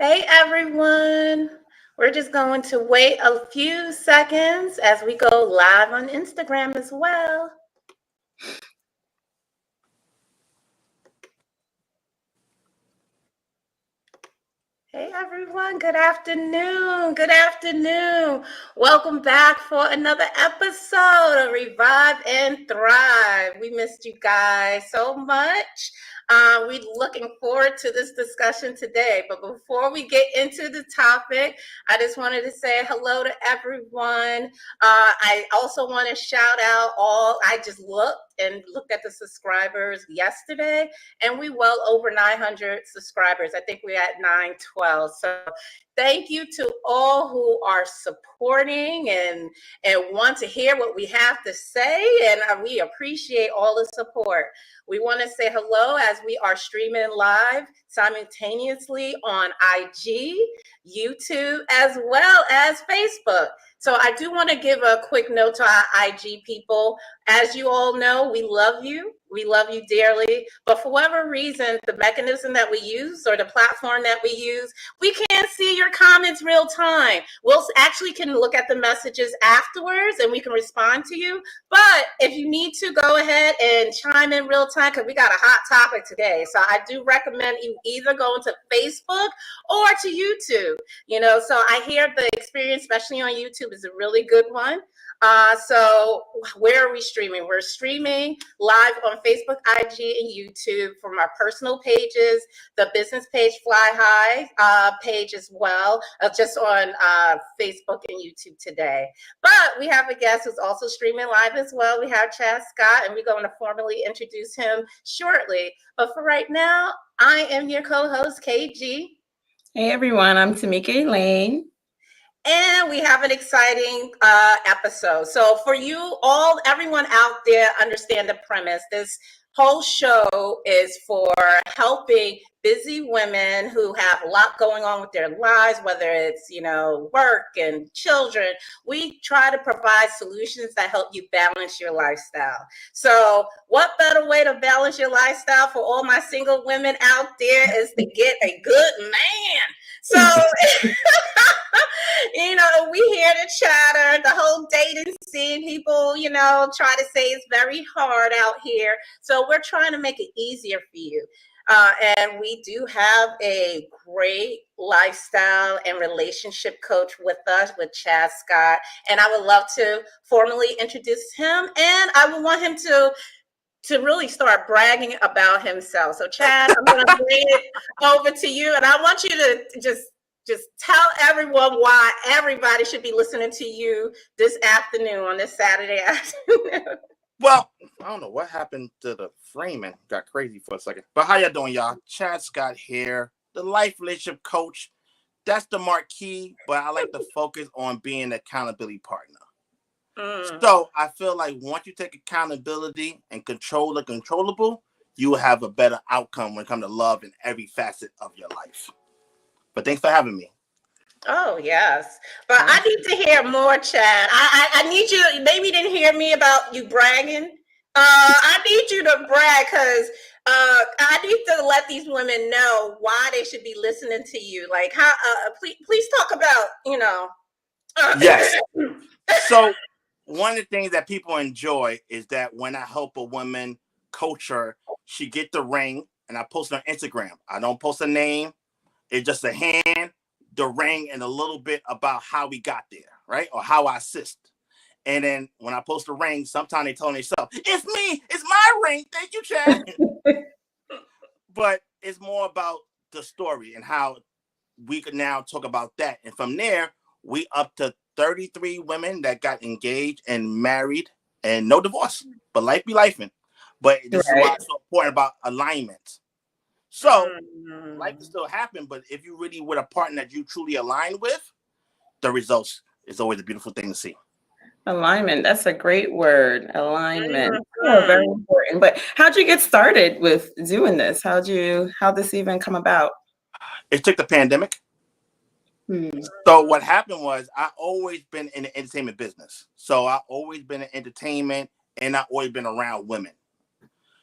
Hey everyone. We're just going to wait a few seconds as we go live on Instagram as well. Hey everyone, good afternoon. Good afternoon. Welcome back for another episode of Revive and Thrive. We missed you guys so much. We're looking forward to this discussion today. But before we get into the topic, I just wanted to say hello to everyone. I also want to shout out I just looked at the subscribers yesterday, and we well over 900 subscribers. I think we're at 912. So thank you to all who are supporting and want to hear what we have to say, and we appreciate all the support. We want to say hello as we are streaming live simultaneously on IG, YouTube, as well as Facebook. So I do want to give a quick note to our IG people. As you all know, we love you. We love you dearly. But for whatever reason, the mechanism that we use or the platform that we use, we can't see your comments real time. We'll actually can look at the messages afterwards and we can respond to you. But if you need to, go ahead and chime in real time because we got a hot topic today. So I do recommend you either going to Facebook or to YouTube. So I hear the experience, especially on YouTube, is a really good one. So where are we streaming? We're streaming live on Facebook, IG, and YouTube from our personal pages, the business page Fly High page as well, just on Facebook and YouTube today. But we have a guest who's also streaming live as well. We have Chad Scott, and we're going to formally introduce him shortly. But for right now, I am your co-host, KG. Hey everyone, I'm Tamika Elaine. And we have an exciting episode. So for you all, everyone out there, understand the premise. This whole show is for helping busy women who have a lot going on with their lives, whether it's, work and children. We try to provide solutions that help you balance your lifestyle. So what better way to balance your lifestyle for all my single women out there is to get a good man. So, we hear the chatter, the whole dating scene. People, try to say it's very hard out here. So we're trying to make it easier for you. And we do have a great lifestyle and relationship coach with us, with Chad Scott. And I would love to formally introduce him. And I would want him to really start bragging about himself. So Chad, I'm going to bring it over to you. And I want you to just tell everyone why everybody should be listening to you this afternoon, on this Saturday afternoon. Well, I don't know what happened to the framing. Got crazy for a second. But how y'all doing, y'all? Chad Scott here, the life relationship coach. That's the marquee, but I like to focus on being an accountability partner. So I feel like once you take accountability and control the controllable, you will have a better outcome when it comes to love in every facet of your life. But thanks for having me. Oh, yes. But I need to hear more, Chad. I need you. Maybe you didn't hear me about you bragging. I need you to brag because I need to let these women know why they should be listening to you. Like, how? Please talk about, Yes. So one of the things that people enjoy is that when I help a woman coach her, she get the ring, and I post it on Instagram. I don't post a name. It's just a hand, the ring, and a little bit about how we got there, right? Or how I assist. And then when I post the ring, sometimes they tell themselves, it's me, it's my ring. Thank you, Chad. But it's more about the story and how we could now talk about that. And from there, we up to 33 women that got engaged and married and no divorce. But life be lifing. But this is why it's so important about alignment. So life can still happen, but if you really with a partner that you truly align with, the results is always a beautiful thing to see. Alignment. That's a great word. Alignment. Oh, very important. But how'd you get started with doing this? How'd this even come about? It took the pandemic. So what happened was I always been in the entertainment business. So I always been in entertainment and I always been around women.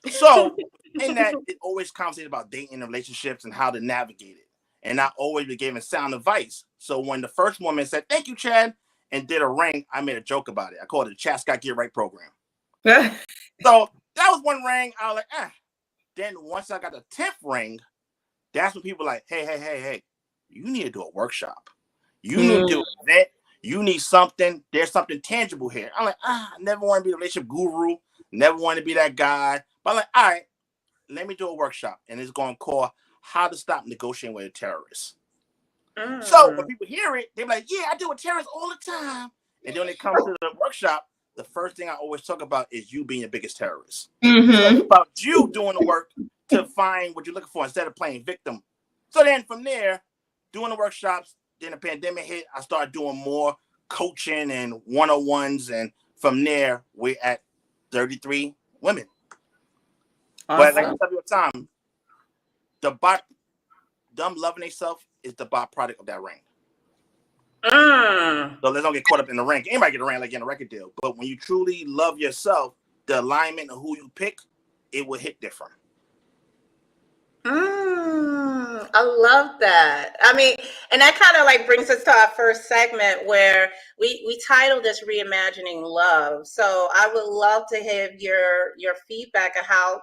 So in that, it always conversated about dating and relationships and how to navigate it. and I always be giving sound advice. So when the first woman said, "Thank you, Chad," and did a ring, I made a joke about it. I called it the Chat Scott Get Right program. So that was one ring. I was like, eh. Then once I got the 10th ring, that's when people were like, hey, you need to do a workshop. You need to do an event. You need something. There's something tangible here. I'm like, I never want to be a relationship guru. Never want to be that guy. But I'm like, all right, let me do a workshop. And it's going to call How to Stop Negotiating with a Terrorist. So when people hear it, they're like, yeah, I deal with terrorists all the time. And then when they come to the workshop, the first thing I always talk about is you being your biggest terrorist. So it's about you doing the work to find what you're looking for instead of playing victim. So then from there, doing the workshops, then the pandemic hit, I started doing more coaching and one-on-ones. And from there, we're at 33 women. Awesome. But like I tell you all the time, them loving themselves is the byproduct of that rank. So let's not get caught up in the rank. Anybody get a rank like in a record deal. But when you truly love yourself, the alignment of who you pick, it will hit different. I love that. I mean, and that kind of like brings us to our first segment where we titled this Reimagining Love. So I would love to have your feedback of how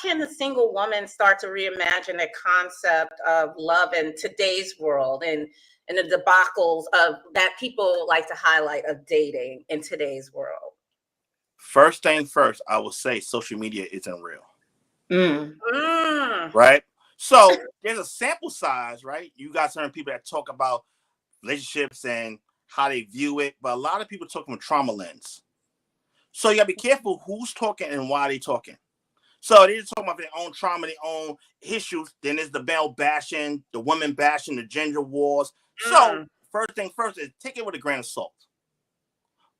can a single woman start to reimagine the concept of love in today's world and the debacles of that people like to highlight of dating in today's world. First thing first, I will say social media isn't real. Right? So there's a sample size, right? You got certain people that talk about relationships and how they view it, but a lot of people talk from a trauma lens. So you gotta be careful who's talking and why they talking. So they're talking about their own trauma, their own issues. Then there's the male bashing, the women bashing, the gender wars. So first thing first is take it with a grain of salt.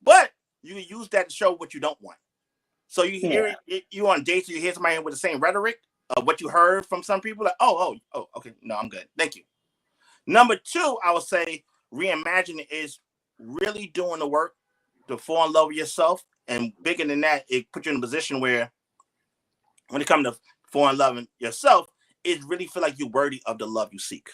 But you can use that to show what you don't want. So you hear it, you on dates, you hear somebody with the same rhetoric of what you heard from some people, like, oh, okay, no, I'm good. Thank you. Number two, I would say reimagining is really doing the work to fall in love with yourself. And bigger than that, it puts you in a position where when it comes to fall in love with yourself, it really feel like you're worthy of the love you seek.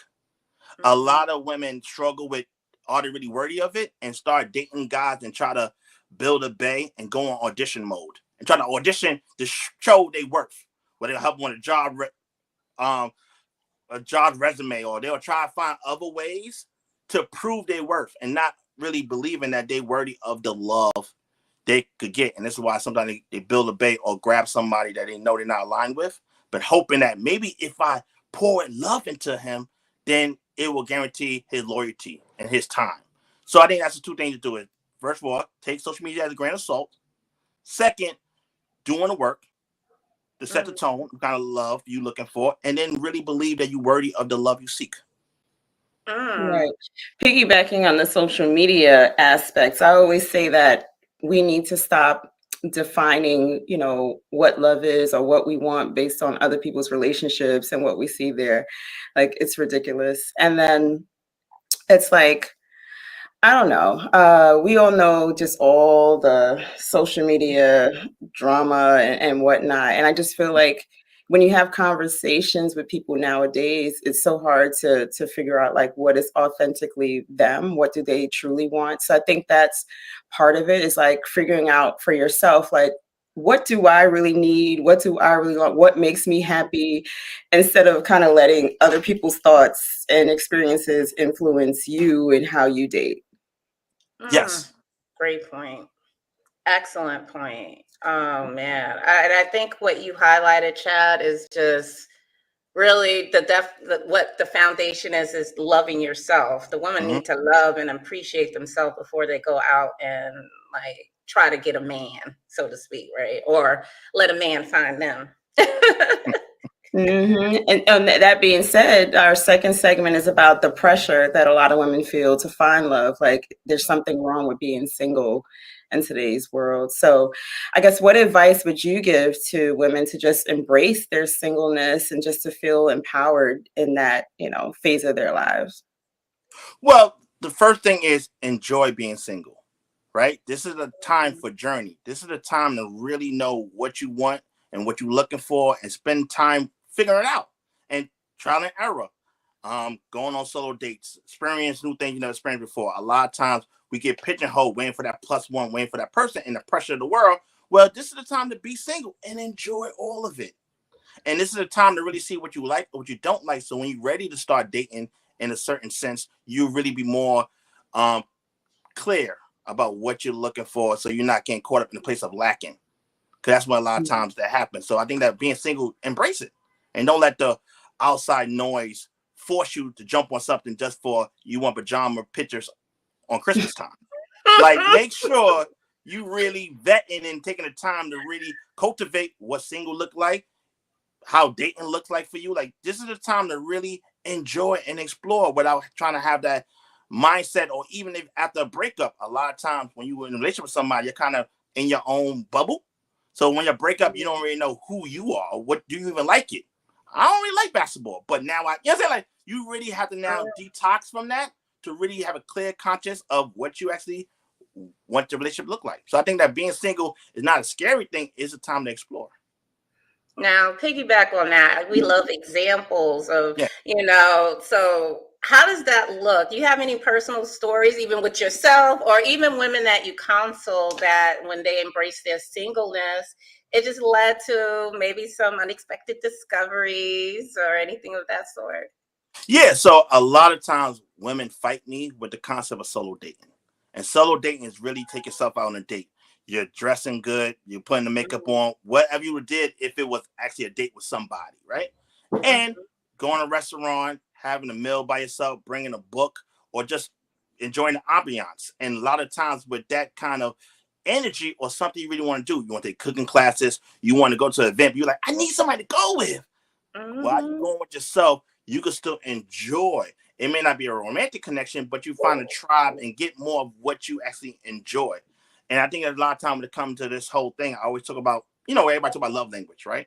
A lot of women struggle with, are they really worthy of it? And start dating guys and try to build a bay and go on audition mode and try to audition to show their worth. Whether they'll help on a job resume, or they'll try to find other ways to prove their worth and not really believing that they're worthy of the love they could get. And this is why sometimes they build a bait or grab somebody that they know they're not aligned with, but hoping that maybe if I pour love into him, then it will guarantee his loyalty and his time. So I think that's the two things to do. It first of all, take social media as a grain of salt. Second, doing the work to set the tone, what kind of love you looking for, and then really believe that you're worthy of the love you seek. Right. Piggybacking on the social media aspects, I always say that we need to stop defining, what love is or what we want based on other people's relationships and what we see there. Like, it's ridiculous. And then it's like, I don't know. We all know just all the social media drama and whatnot. And I just feel like when you have conversations with people nowadays, it's so hard to figure out like what is authentically them, what do they truly want. So I think that's part of it, is like figuring out for yourself, like, what do I really need? What do I really want? What makes me happy? Instead of kind of letting other people's thoughts and experiences influence you and how you date. Yes. Great point. Excellent point. Oh man. I think what you highlighted, Chad, is just really what the foundation is loving yourself. The women need to love and appreciate themselves before they go out and like try to get a man, so to speak, right? Or let a man find them. And that being said, our second segment is about the pressure that a lot of women feel to find love. Like, there's something wrong with being single in today's world. So I guess, what advice would you give to women to just embrace their singleness and just to feel empowered in that, phase of their lives? Well, the first thing is enjoy being single, right? This is a time for journey. This is a time to really know what you want and what you're looking for and spend time figuring it out and trial and error. going on solo dates, experience new things you never experienced before. A lot of times we get pigeonholed, waiting for that plus one, waiting for that person, and the pressure of the world. Well, this is the time to be single and enjoy all of it. And this is the time to really see what you like or what you don't like. So when you're ready to start dating in a certain sense, you really be more clear about what you're looking for. So you're not getting caught up in the place of lacking. Because that's what a lot of times that happens. So I think that being single, embrace it. And don't let the outside noise force you to jump on something just for you want pajama pictures on Christmas time. Like, make sure you really vetting and taking the time to really cultivate what single look like, how dating looks like for you. Like, this is the time to really enjoy and explore without trying to have that mindset. Or even if after a breakup, a lot of times when you're in a relationship with somebody, you're kind of in your own bubble. So when you break up, you don't really know who you are or what do you even like it. I don't really like basketball, but now you know what I'm saying? Like, you really have to now detox from that to really have a clear conscience of what you actually want your relationship to look like. So I think that being single is not a scary thing. It's a time to explore. Now, piggyback on that, we love examples of, Yeah. So how does that look? Do you have any personal stories, even with yourself or even women that you counsel, that when they embrace their singleness, it just led to maybe some unexpected discoveries or anything of that sort? Yeah, so a lot of times women fight me with the concept of solo dating. And solo dating is really take yourself out on a date. You're dressing good, you're putting the makeup on, whatever you did if it was actually a date with somebody, right? And going to a restaurant, having a meal by yourself, bringing a book, or just enjoying the ambiance. And a lot of times with that kind of energy or something you really want to do, you want to take cooking classes, you want to go to an event, you're like, I need somebody to go with. While you're going with yourself, you can still enjoy. It may not be a romantic connection, but you find a tribe and get more of what you actually enjoy. And I think a lot of time when it comes to this whole thing, I always talk about, everybody talk about love language, right?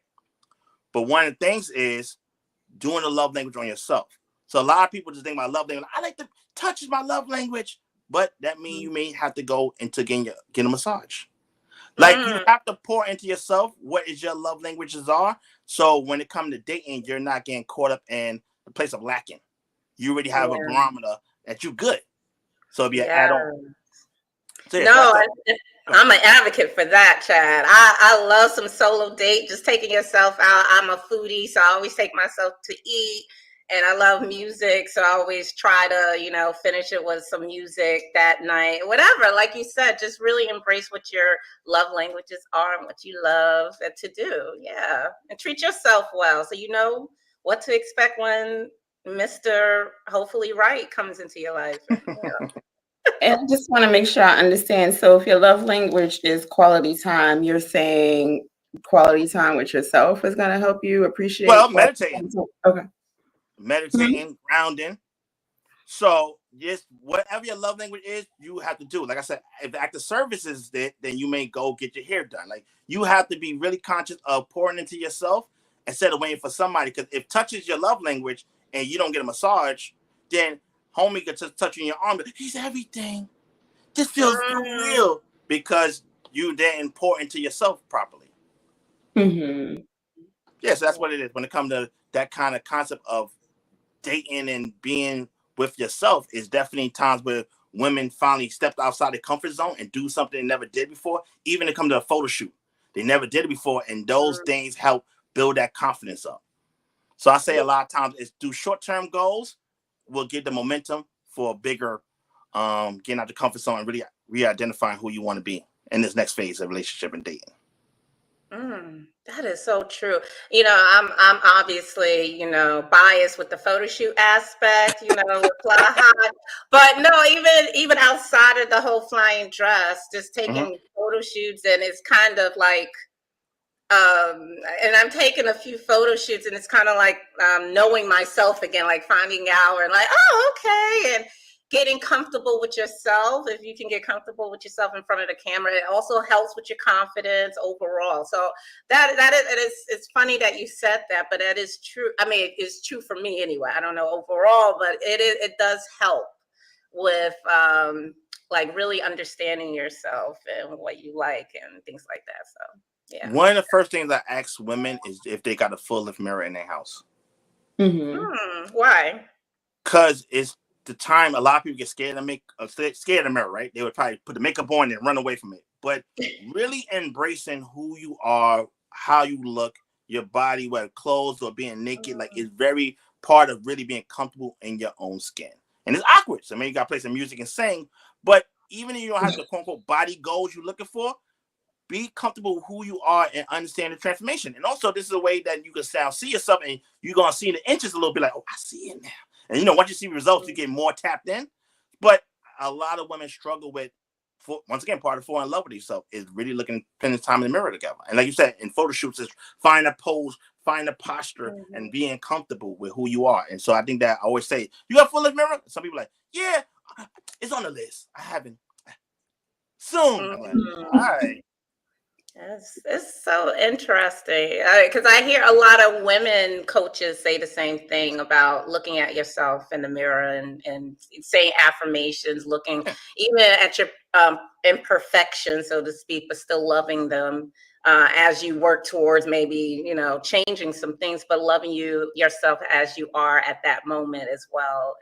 But one of the things is doing the love language on yourself. So a lot of people just think about love language. I like to touch is my love language, but that means you may have to go into get a massage. Like, you have to pour into yourself what is your love languages are. So when it comes to dating, you're not getting caught up in the place of lacking. You already have a barometer that you good. So it'll be an add-on. So No, I'm an advocate for that, Chad. I love some solo date, just taking yourself out. I'm a foodie, so I always take myself to eat. And I love music, so I always try to, finish it with some music that night. Whatever, like you said, just really embrace what your love languages are and what you love to do. Yeah, and treat yourself well, so you know what to expect when Mr. Hopefully Right comes into your life. And I just want to make sure I understand. So if your love language is quality time, you're saying quality time with yourself is going to help you appreciate meditating. Okay. Meditating, grounding. So just whatever your love language is, you have to do. Like I said, if the act of service is there, then you may go get your hair done. Like, you have to be really conscious of pouring into yourself instead of waiting for somebody. Because if touch is your love language and you don't get a massage, then homie could just touch you in your arm. He's everything. This feels so real because you didn't pour into yourself properly. Yes, that's what it is. When it comes to that kind of concept of dating and being with yourself, is definitely times where women finally stepped outside their comfort zone and do something they never did before. Even to come to a photo shoot, they never did it before, and those things help build that confidence up. So I say a lot of times is do short-term goals will give the momentum for a bigger getting out the comfort zone and really re-identifying who you want to be in this next phase of relationship and dating. That is so true. I'm obviously, biased with the photo shoot aspect, with Fly High. But no, even outside of the whole flying dress, just taking photo shoots, and it's kind of like and I'm taking a few photo shoots, and it's kind of like knowing myself again, like finding out and like, oh, okay, and getting comfortable with yourself. If you can get comfortable with yourself in front of the camera, it also helps with your confidence overall. So that it's funny that you said that, but that is true. I mean, it's true for me anyway. I don't know overall, but it does help with like really understanding yourself and what you like and things like that. So. Yeah. One of the first things I ask women is if they got a full length mirror in their house. Why? because it's the time a lot of people get scared to scared of the mirror, right? They would probably put the makeup on and run away from it. But really embracing who you are, how you look, your body, whether clothes or being naked, like is very part of really being comfortable in your own skin. And it's awkward. So maybe you gotta play some music and sing. But even if you don't have the quote unquote body goals you're looking for, be comfortable with who you are and understand the transformation. And also, this is a way that you can see yourself and you're going to see the inches a little bit like, oh, I see it now. And, once you see results, you get more tapped in. But a lot of women struggle with, once again, part of falling in love with yourself is really spending time in the mirror together. And like you said, in photo shoots, is find a pose, find a posture, and being comfortable with who you are. And so I think that I always say, you got full length mirror? Some people are like, yeah, it's on the list. I haven't. Soon. I'm like, all right. It's so interesting because I hear a lot of women coaches say the same thing about looking at yourself in the mirror and saying affirmations, looking even at your imperfections, so to speak, but still loving them as you work towards maybe, changing some things, but loving yourself as you are at that moment as well.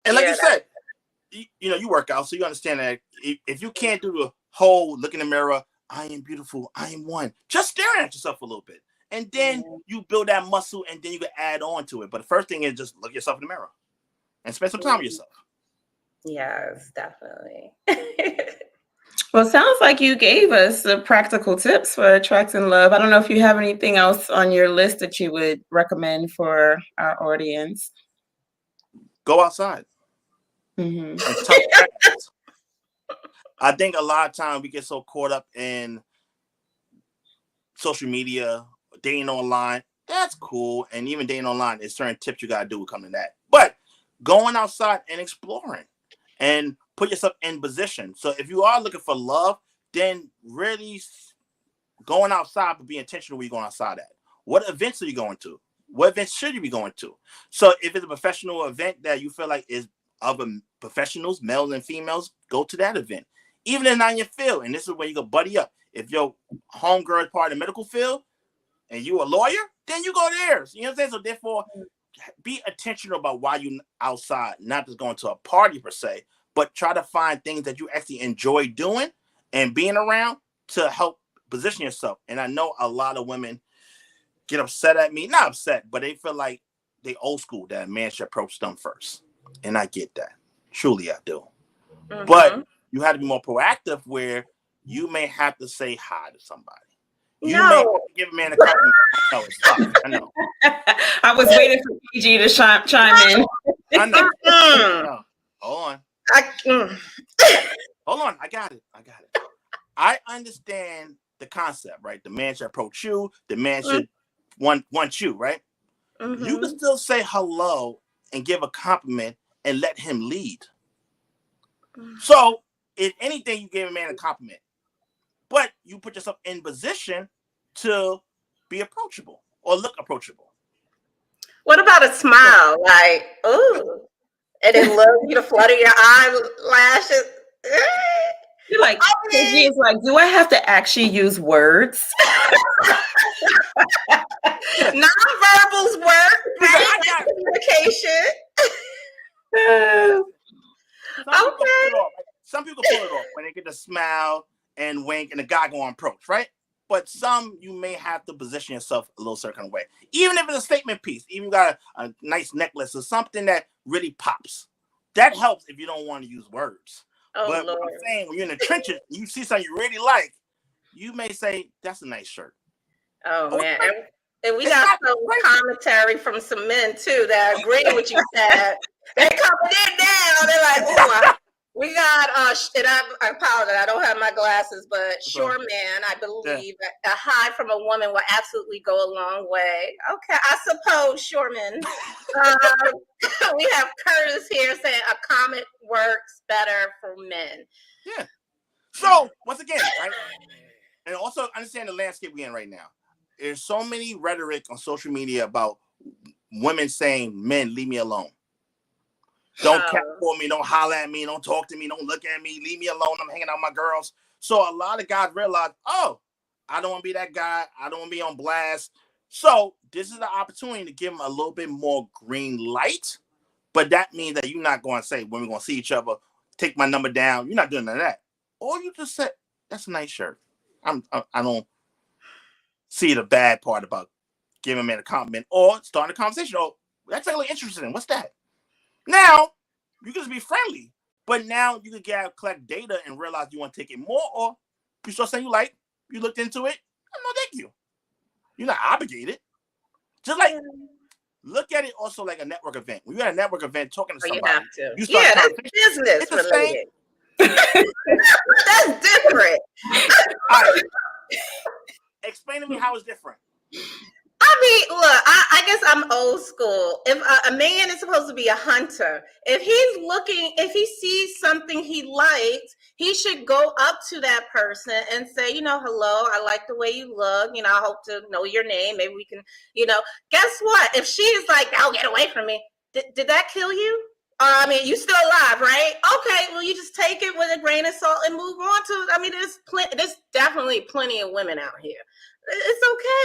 And like you said, you work out, so you understand that if you can't do the whole look in the mirror, I am beautiful, I am one, just staring at yourself a little bit. And then you build that muscle and then you can add on to it. But the first thing is just look yourself in the mirror and spend some time with yourself. Yes, definitely. Well, it sounds like you gave us the practical tips for attracting love. I don't know if you have anything else on your list that you would recommend for our audience. Go outside. And I think a lot of times we get so caught up in social media, dating online. That's cool. And even dating online, there's certain tips you got to do with coming to that. But going outside and exploring and put yourself in position. So if you are looking for love, then really going outside, but be intentional where you're going outside at. What events are you going to? What events should you be going to? So if it's a professional event that you feel like is of professionals, males and females, go to that event. Even if not in your field, and this is where you go buddy up. If your homegirl is part of the medical field and you a lawyer, then you go there. You know what I'm saying? So therefore, be intentional about why you outside, not just going to a party per se, but try to find things that you actually enjoy doing and being around to help position yourself. And I know a lot of women get upset at me, not upset, but they feel like they old school, that a man should approach them first. And I get that. Truly, I do. But you have to be more proactive where you may have to say hi to somebody. You may have to give a man a compliment. I know, it's tough. I know. I was waiting for PG to chime in. I know. No. Hold on. Hold on. I got it. I understand the concept, right? The man should approach you. The man should want you, right? You can still say hello and give a compliment and let him lead. So, if anything, you gave a man a compliment, but you put yourself in position to be approachable or look approachable. What about a smile? Like, ooh, and then love you to flutter your eyelashes. You're like, is like, do I have to actually use words? Non-verbals work, right? I got communication. Some people pull it off when they get the smile and wink and the guy go on approach, right? But some you may have to position yourself a little certain way. Even if it's a statement piece, even you got a nice necklace or something that really pops. That helps if you don't want to use words. But what I'm saying, when you're in the trenches, you see something you really like, you may say, that's a nice shirt. Oh man. And we got some commentary from some men too that agree with what you said. They coming in now. They're like, oh, we got and I apologize, I don't have my glasses, but sure man, I believe a hi from a woman will absolutely go a long way. Okay, I suppose, sure man. We have Curtis here saying a comment works better for men. Yeah. So once again, right? And also understand the landscape we're in right now. There's so many rhetoric on social media about women saying, men, leave me alone. Don't catcall me, don't holler at me, don't talk to me, don't look at me, leave me alone, I'm hanging out with my girls. So a lot of guys realize, oh, I don't want to be that guy, I don't want to be on blast. So this is the opportunity to give them a little bit more green light But that means that you're not going to say, when we're going to see each other, take my number down. You're not doing none of that. Or you just said, that's a nice shirt. I don't see the bad part about giving a man a compliment or starting a conversation. Oh, that's really interesting. What's that? Now, you can just be friendly. But now you can collect data and realize you want to take it more, or you start saying you looked into it. No, thank you. You're not obligated. Just like, look at it also like a network event. When you're at a network event talking to somebody, you start that's business it's related. That's different. All right. Explain to me how it's different. I mean, look, I guess I'm old school. If a man is supposed to be a hunter, if he sees something he likes, he should go up to that person and say, hello, I like the way you look. I hope to know your name. Maybe we can, guess what? If she's like, "Now get away from me," did that kill you? I mean, you still alive, right? Okay, well, you just take it with a grain of salt and move on to it. I mean, there's definitely plenty of women out here. It's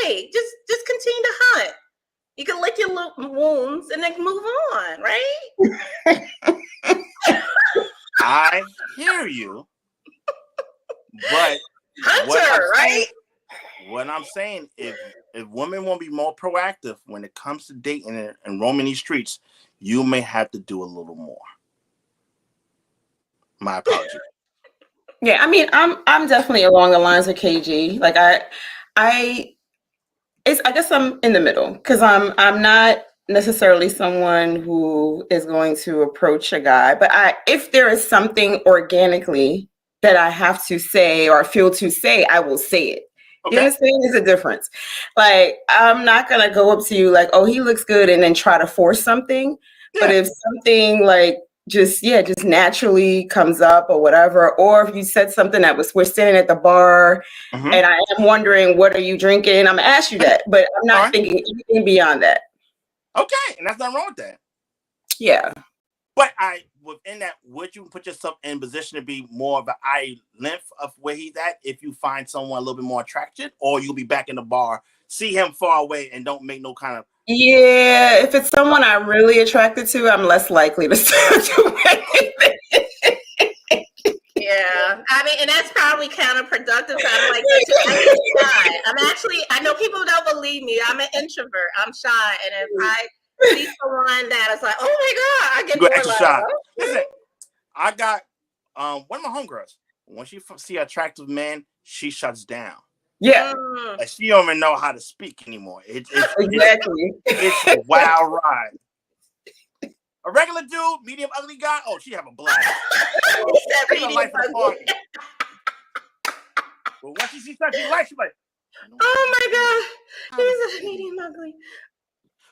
okay. Just continue to hunt. You can lick your wounds and then move on, right? I hear you, but hunter, right? What I'm saying, if women want to be more proactive when it comes to dating and roaming these streets, you may have to do a little more. My apology. Yeah, I mean, I'm definitely along the lines of KG. Like I guess I'm in the middle because I'm not necessarily someone who is going to approach a guy, but if there is something organically that I have to say or feel to say, I will say it. Okay. You understand? There's a difference. Like, I'm not gonna go up to you like, "Oh, he looks good," and then try to force something. Yeah. But if something like just naturally comes up or whatever, or if you said something we're standing at the bar and I am wondering, what are you drinking? I'm gonna ask you that, but I'm not thinking anything beyond that. Okay, and that's nothing wrong with that. Yeah. But within that, would you put yourself in position to be more of an eye length of where he's at if you find someone a little bit more attractive, or you'll be back in the bar, see him far away and don't make no kind of... Yeah, if it's someone I'm really attracted to, I'm less likely to do anything. Yeah, I mean, and that's probably counterproductive. I'm like, shy. I know people don't believe me. I'm an introvert. I'm shy, and if I see someone that is like, "Oh my God," I get more extra like, shy. Listen, I got one of my homegirls. When she see an attractive man, she shuts down. Yeah, like she don't even know how to speak anymore. Exactly. It's a wild ride. A regular dude, medium ugly guy. Oh, she have a blast. But once she sees something she likes, she's like, "Oh my God, he's a medium ugly."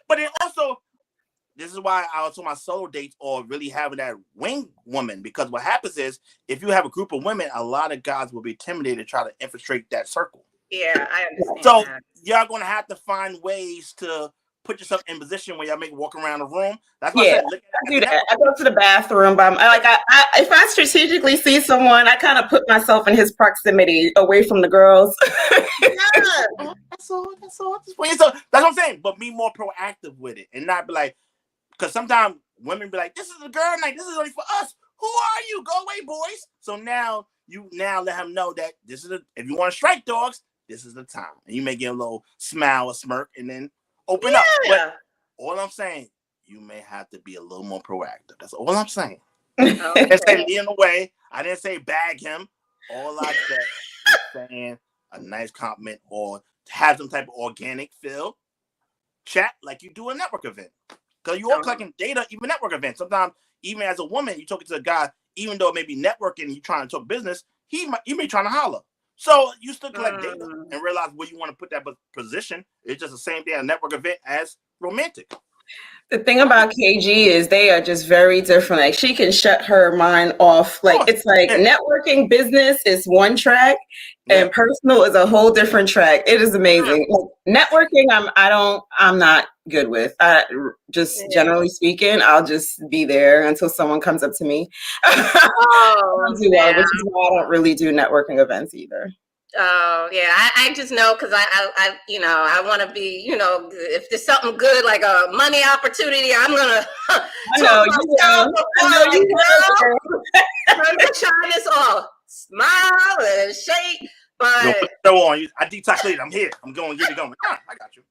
But then also, this is why I was on my solo dates or really having that wing woman, because what happens is if you have a group of women, a lot of guys will be intimidated to try to infiltrate that circle. Yeah, I understand. So y'all gonna have to find ways to put yourself in position where y'all make walk around the room. That's why I do that. I go to the bathroom, but if I strategically see someone, I kind of put myself in his proximity away from the girls. Yeah. That's all. So that's what I'm saying. But be more proactive with it and not be like, because sometimes women be like, "This is a girl night. This is only for us. Who are you? Go away, boys." So now let him know that this is if you want to strike dogs, this is the time. And you may get a little smile or smirk and then open up. But all I'm saying, you may have to be a little more proactive. That's all I'm saying. Okay. I didn't say lead him away. I didn't say bag him. All I said is saying a nice compliment or have some type of organic feel. Chat like you do a network event. Because you all collecting data, even network events. Sometimes, even as a woman, you talking to a guy, even though it may be networking and you trying to talk business, he may trying to holler. So you still collect data and realize where you want to put that position. It's just the same thing at a network event as romantic. The thing about KG is they are just very different. Like, she can shut her mind off. Like, it's like networking business is one track and personal is a whole different track. It is amazing. Like, networking, I'm not good with. Generally speaking, I'll just be there until someone comes up to me. Which is why I don't really do networking events either. Oh yeah, I just know because I want to be, if there's something good like a money opportunity, I'm gonna I talk know you myself will. I before, know like, you will, girl, girl. turn the shyness off, smile and shake. Yo, But put the show on. I detox later. I'm here. I'm going to get it going. Ah, I got you.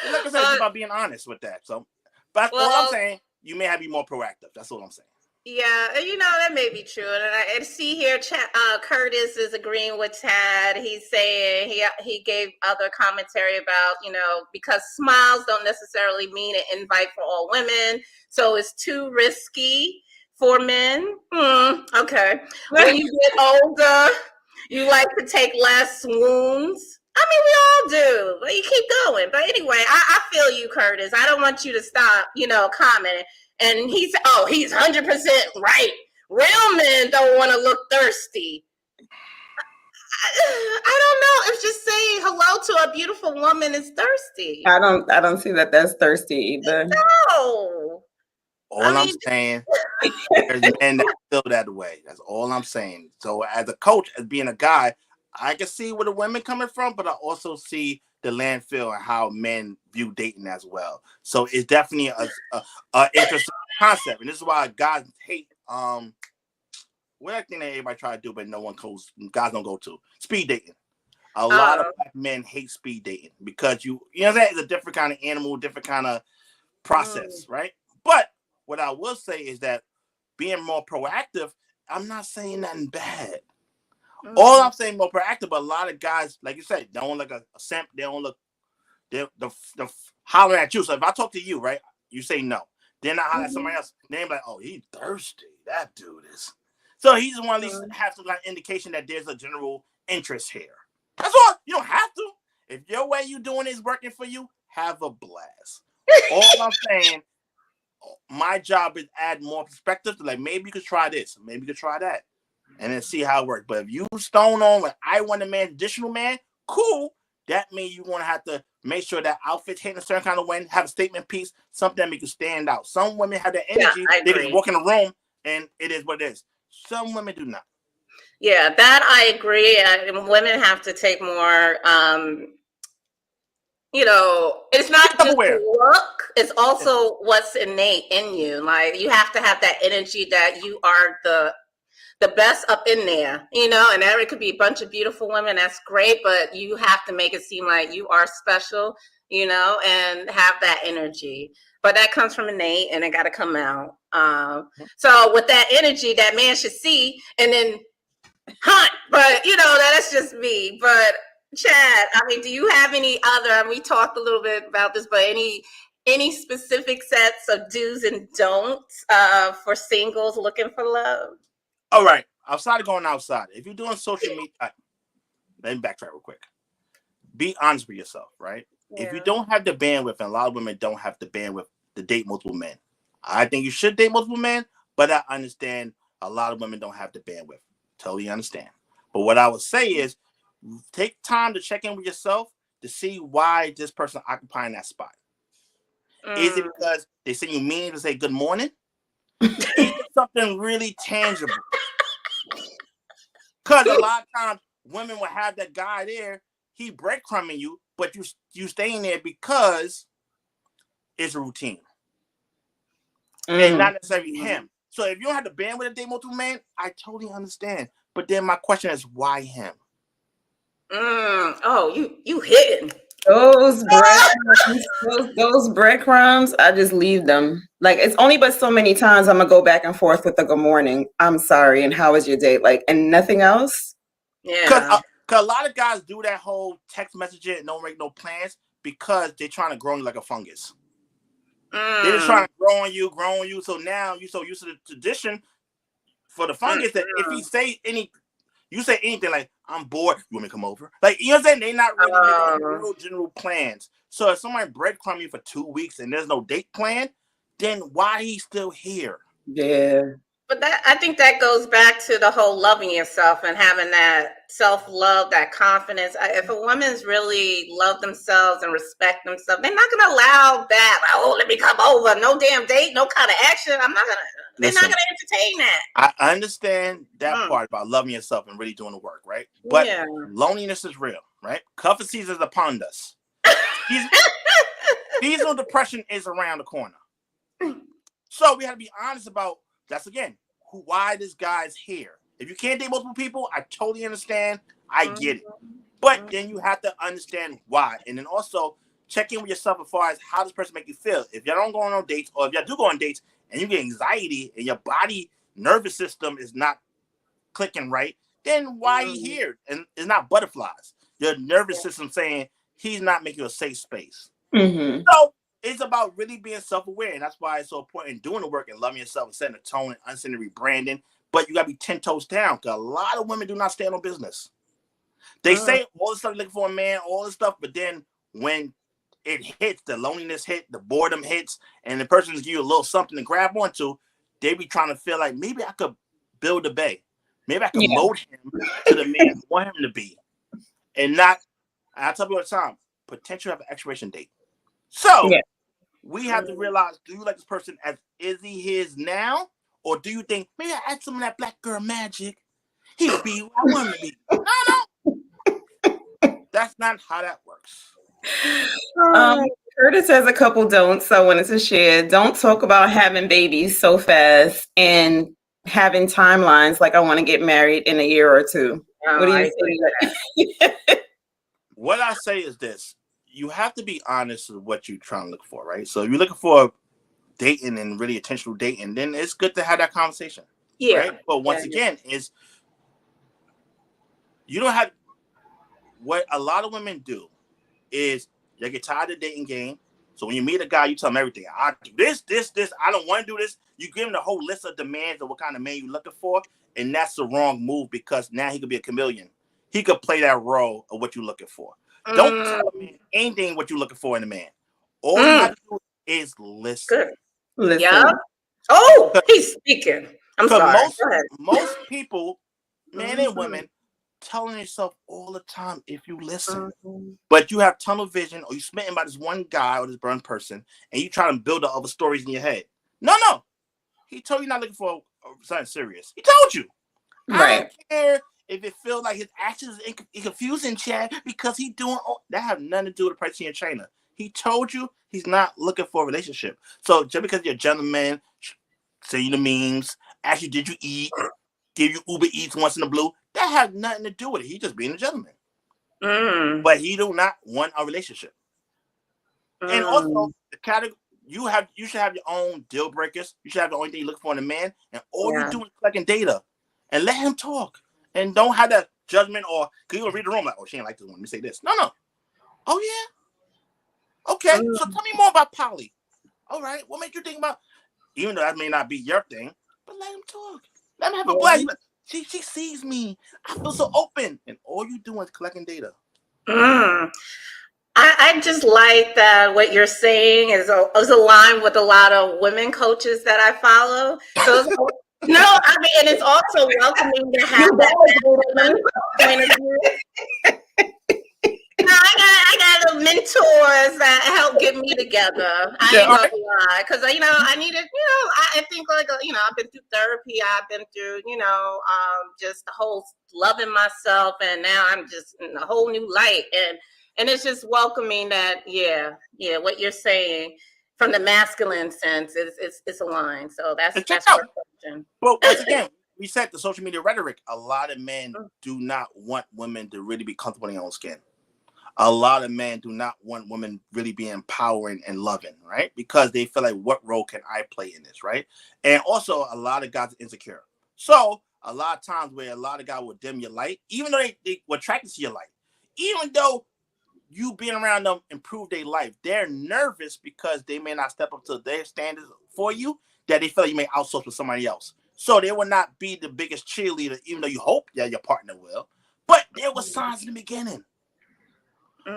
And like I said, it's about being honest with that. So, but all I'm well, saying, you may have to be more proactive. That's all I'm saying. yeah, that may be true. And I see here, Curtis is agreeing with Tad. He's saying he gave other commentary about, because smiles don't necessarily mean an invite for all women, so it's too risky for men. Okay. When you get older, you like to take less wounds. I mean, we all do, but you keep going. But anyway, I feel you, Curtis. I don't want you to stop, commenting. And he's 100% right. Real men don't want to look thirsty. I don't know if just saying hello to a beautiful woman is thirsty. I don't see that that's thirsty either. No. All I'm saying, there's men that feel that way. That's all I'm saying. So as a coach, as being a guy, I can see where the women coming from, but I also see the landfill and how men view dating as well. So it's definitely a interesting concept, and this is why guys hate what I think that everybody try to do, but no one goes. Guys don't go to speed dating. A lot of black men hate speed dating because you know what I'm saying? It's a different kind of animal, different kind of process, right? But what I will say is that being more proactive, I'm not saying nothing bad. All I'm saying more proactive, but a lot of guys, like you said, don't look a simp. They don't look, they're hollering at you. So if I talk to you, right, you say no. Then I holler at somebody else. They're like, oh, he's thirsty. That dude is. So he just want to at least have some kind of indication that there's a general interest here. That's all. You don't have to. If your way you doing is working for you, have a blast. All I'm saying, my job is add more perspective to like maybe you could try this, maybe you could try that, and then see how it works. But if you stone on like I want a man, traditional man, cool. That means you're gonna have to make sure that outfit's hitting a certain kind of way, have a statement piece, something that makes you stand out. Some women have that energy, they just walk in the room and it is what it is. Some women do not. Yeah, that I agree. Women have to take more it's not just the look, it's also what's innate in you. Like you have to have that energy that you are the best up in there, and there could be a bunch of beautiful women, that's great, but you have to make it seem like you are special, and have that energy. But that comes from innate and it got to come out. So with that energy, that man should see and then hunt. But that's just me. But Chad, I mean, do you have any other, and we talked a little bit about this, but any specific sets of do's and don'ts for singles looking for love? All right. Outside of going outside, if you're doing social media, let me backtrack real quick. Be honest with yourself, right? Yeah. If you don't have the bandwidth, and a lot of women don't have the bandwidth to date multiple men, I think you should date multiple men, but I understand a lot of women don't have the bandwidth. Totally understand. But what I would say is take time to check in with yourself to see why this person occupying that spot. Is it because they send you memes to say good morning? Is it something really tangible? Because a lot of times women will have that guy there, he breadcrumbing you, but you staying there because it's a routine. And not necessarily him. So if you don't have the bandwidth to date multiple men, I totally understand. But then my question is, why him? Oh, you hitting. Those breadcrumbs, those breadcrumbs, I just leave them. Like it's only but so many times I'm gonna go back and forth with the good morning. I'm sorry, and how was your day? Like, and nothing else. Yeah. Because a lot of guys do that whole text messaging and don't make no plans because they're trying to grow you like a fungus. They're just trying to grow on you. So now you're so used to the tradition for the fungus that if you say anything like, I'm bored, you want me to come over? Like, you know what I'm saying? They're not really making real general plans. So if somebody breadcrumb you for 2 weeks and there's no date plan, then why he's still here? Yeah. But that, I think that goes back to the whole loving yourself and having that self-love, that confidence. If a woman's really love themselves and respect themselves, they're not gonna allow that. Like, oh, let me come over. No damn date, no kind of action. I'm not gonna. They're not Listen, gonna entertain that. I understand that part about loving yourself and really doing the work, right? But Yeah. loneliness is real, right? Cuffing season is upon us. Seasonal depression is around the corner. So we have to be honest about that's again why this guy's here. If you can't date multiple people, I totally understand. I get it. But then you have to understand why. And then also check in with yourself as far as how this person make you feel. If y'all don't go on dates, or if y'all do go on dates and you get anxiety and your body nervous system is not clicking right, then why are you here? And it's not butterflies. Your nervous system saying he's not making a safe space. Mm-hmm. So it's about really being self-aware, and that's why it's so important doing the work and loving yourself and setting a tone and understanding rebranding. But you gotta be 10 toes down because a lot of women do not stand on business. They say all the stuff looking for a man, all this stuff, but then when it hits, the loneliness hit, the boredom hits, and the person gives you a little something to grab onto, they be trying to feel like maybe I could build a bay. Maybe I could mold him to the man I want him to be. And not, I tell you all the time, potential have an expiration date. So we have to realize, do you like this person as is he is now? Or do you think, maybe I add some of that black girl magic, he would be who I want him to be. No. That's not how that works. Curtis has a couple don'ts I wanted to share. Don't talk about having babies so fast and having timelines like I want to get married in a year or two. What do you say? What I say is this. You have to be honest with what you're trying to look for, right? So if you're looking for dating and really intentional dating, then it's good to have that conversation. Yeah. Right? But once again, is you don't have what a lot of women do is they get tired of the dating game. So when you meet a guy, you tell him everything. I do this. I don't want to do this. You give him the whole list of demands of what kind of man you're looking for, and that's the wrong move because now he could be a chameleon. He could play that role of what you're looking for. Don't tell a man anything what you're looking for in a man. All you have to do is listen. Listen. Yeah. Oh, he's speaking. I'm sorry. Most people, men and women, telling yourself all the time if you listen. But you have tunnel vision or you're smitten by this one guy or this burn person and you try to build up other stories in your head. No. He told you not looking for something serious. He told you. Right. I don't care if it feels like his actions is confusing, Chad, because he doing all that have nothing to do with the person in China. He told you he's not looking for a relationship. So just because you're a gentleman, send you the memes, ask you, did you eat, give you Uber Eats once in a blue, that has nothing to do with it. He just being a gentleman. But he do not want a relationship. And also, the category you should have your own deal breakers. You should have the only thing you look for in a man, and all you do is collecting data, and let him talk, and don't have that judgment or because you gonna read the room like, oh, she ain't like this one. Let me say this. No. Oh yeah. Okay. So tell me more about Polly. All right. What made you think about? Even though that may not be your thing, but let him talk. Let him have a blast. She sees me. I feel so open, and all you do is collecting data. I just like that what you're saying is aligned with a lot of women coaches that I follow. So no, I mean, and it's also welcoming to have that woman point of view. I got mentors that help get me together. I ain't gonna lie, because I needed. I think I've been through therapy. I've been through just the whole loving myself, and now I'm just in a whole new light. And it's just welcoming that, what you're saying from the masculine sense it's aligned. So that's your question. But once again, we said the social media rhetoric. A lot of men do not want women to really be comfortable in their own skin. A lot of men do not want women really being empowering and loving, right? Because they feel like, what role can I play in this, right? And also, a lot of guys are insecure. So a lot of times where a lot of guys will dim your light, even though they were attracted to your light, even though you being around them improve their life, they're nervous because they may not step up to their standards for you, that they feel like you may outsource with somebody else. So they will not be the biggest cheerleader, even though you hope that your partner will. But there were signs in the beginning.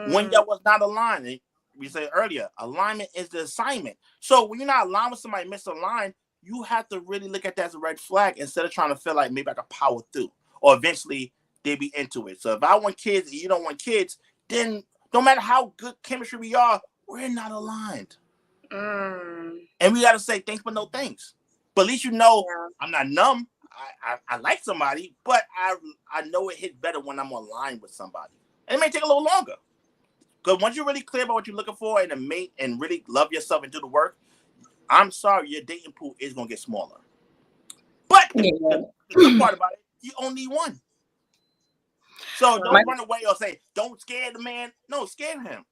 When that was not aligned, we said earlier, alignment is the assignment. So when you're not aligned with somebody misaligned, you have to really look at that as a red flag instead of trying to feel like maybe I can power through or eventually they be into it. So if I want kids and you don't want kids, then no matter how good chemistry we are, we're not aligned. And we got to say thanks but no thanks. But at least you know I'm not numb. I like somebody, but I know it hits better when I'm aligned with somebody. And it may take a little longer. Because once you're really clear about what you're looking for in a mate and really love yourself and do the work, I'm sorry, your dating pool is going to get smaller. But the good part about it, you only need one. So don't run away or say, don't scare the man. No, scare him.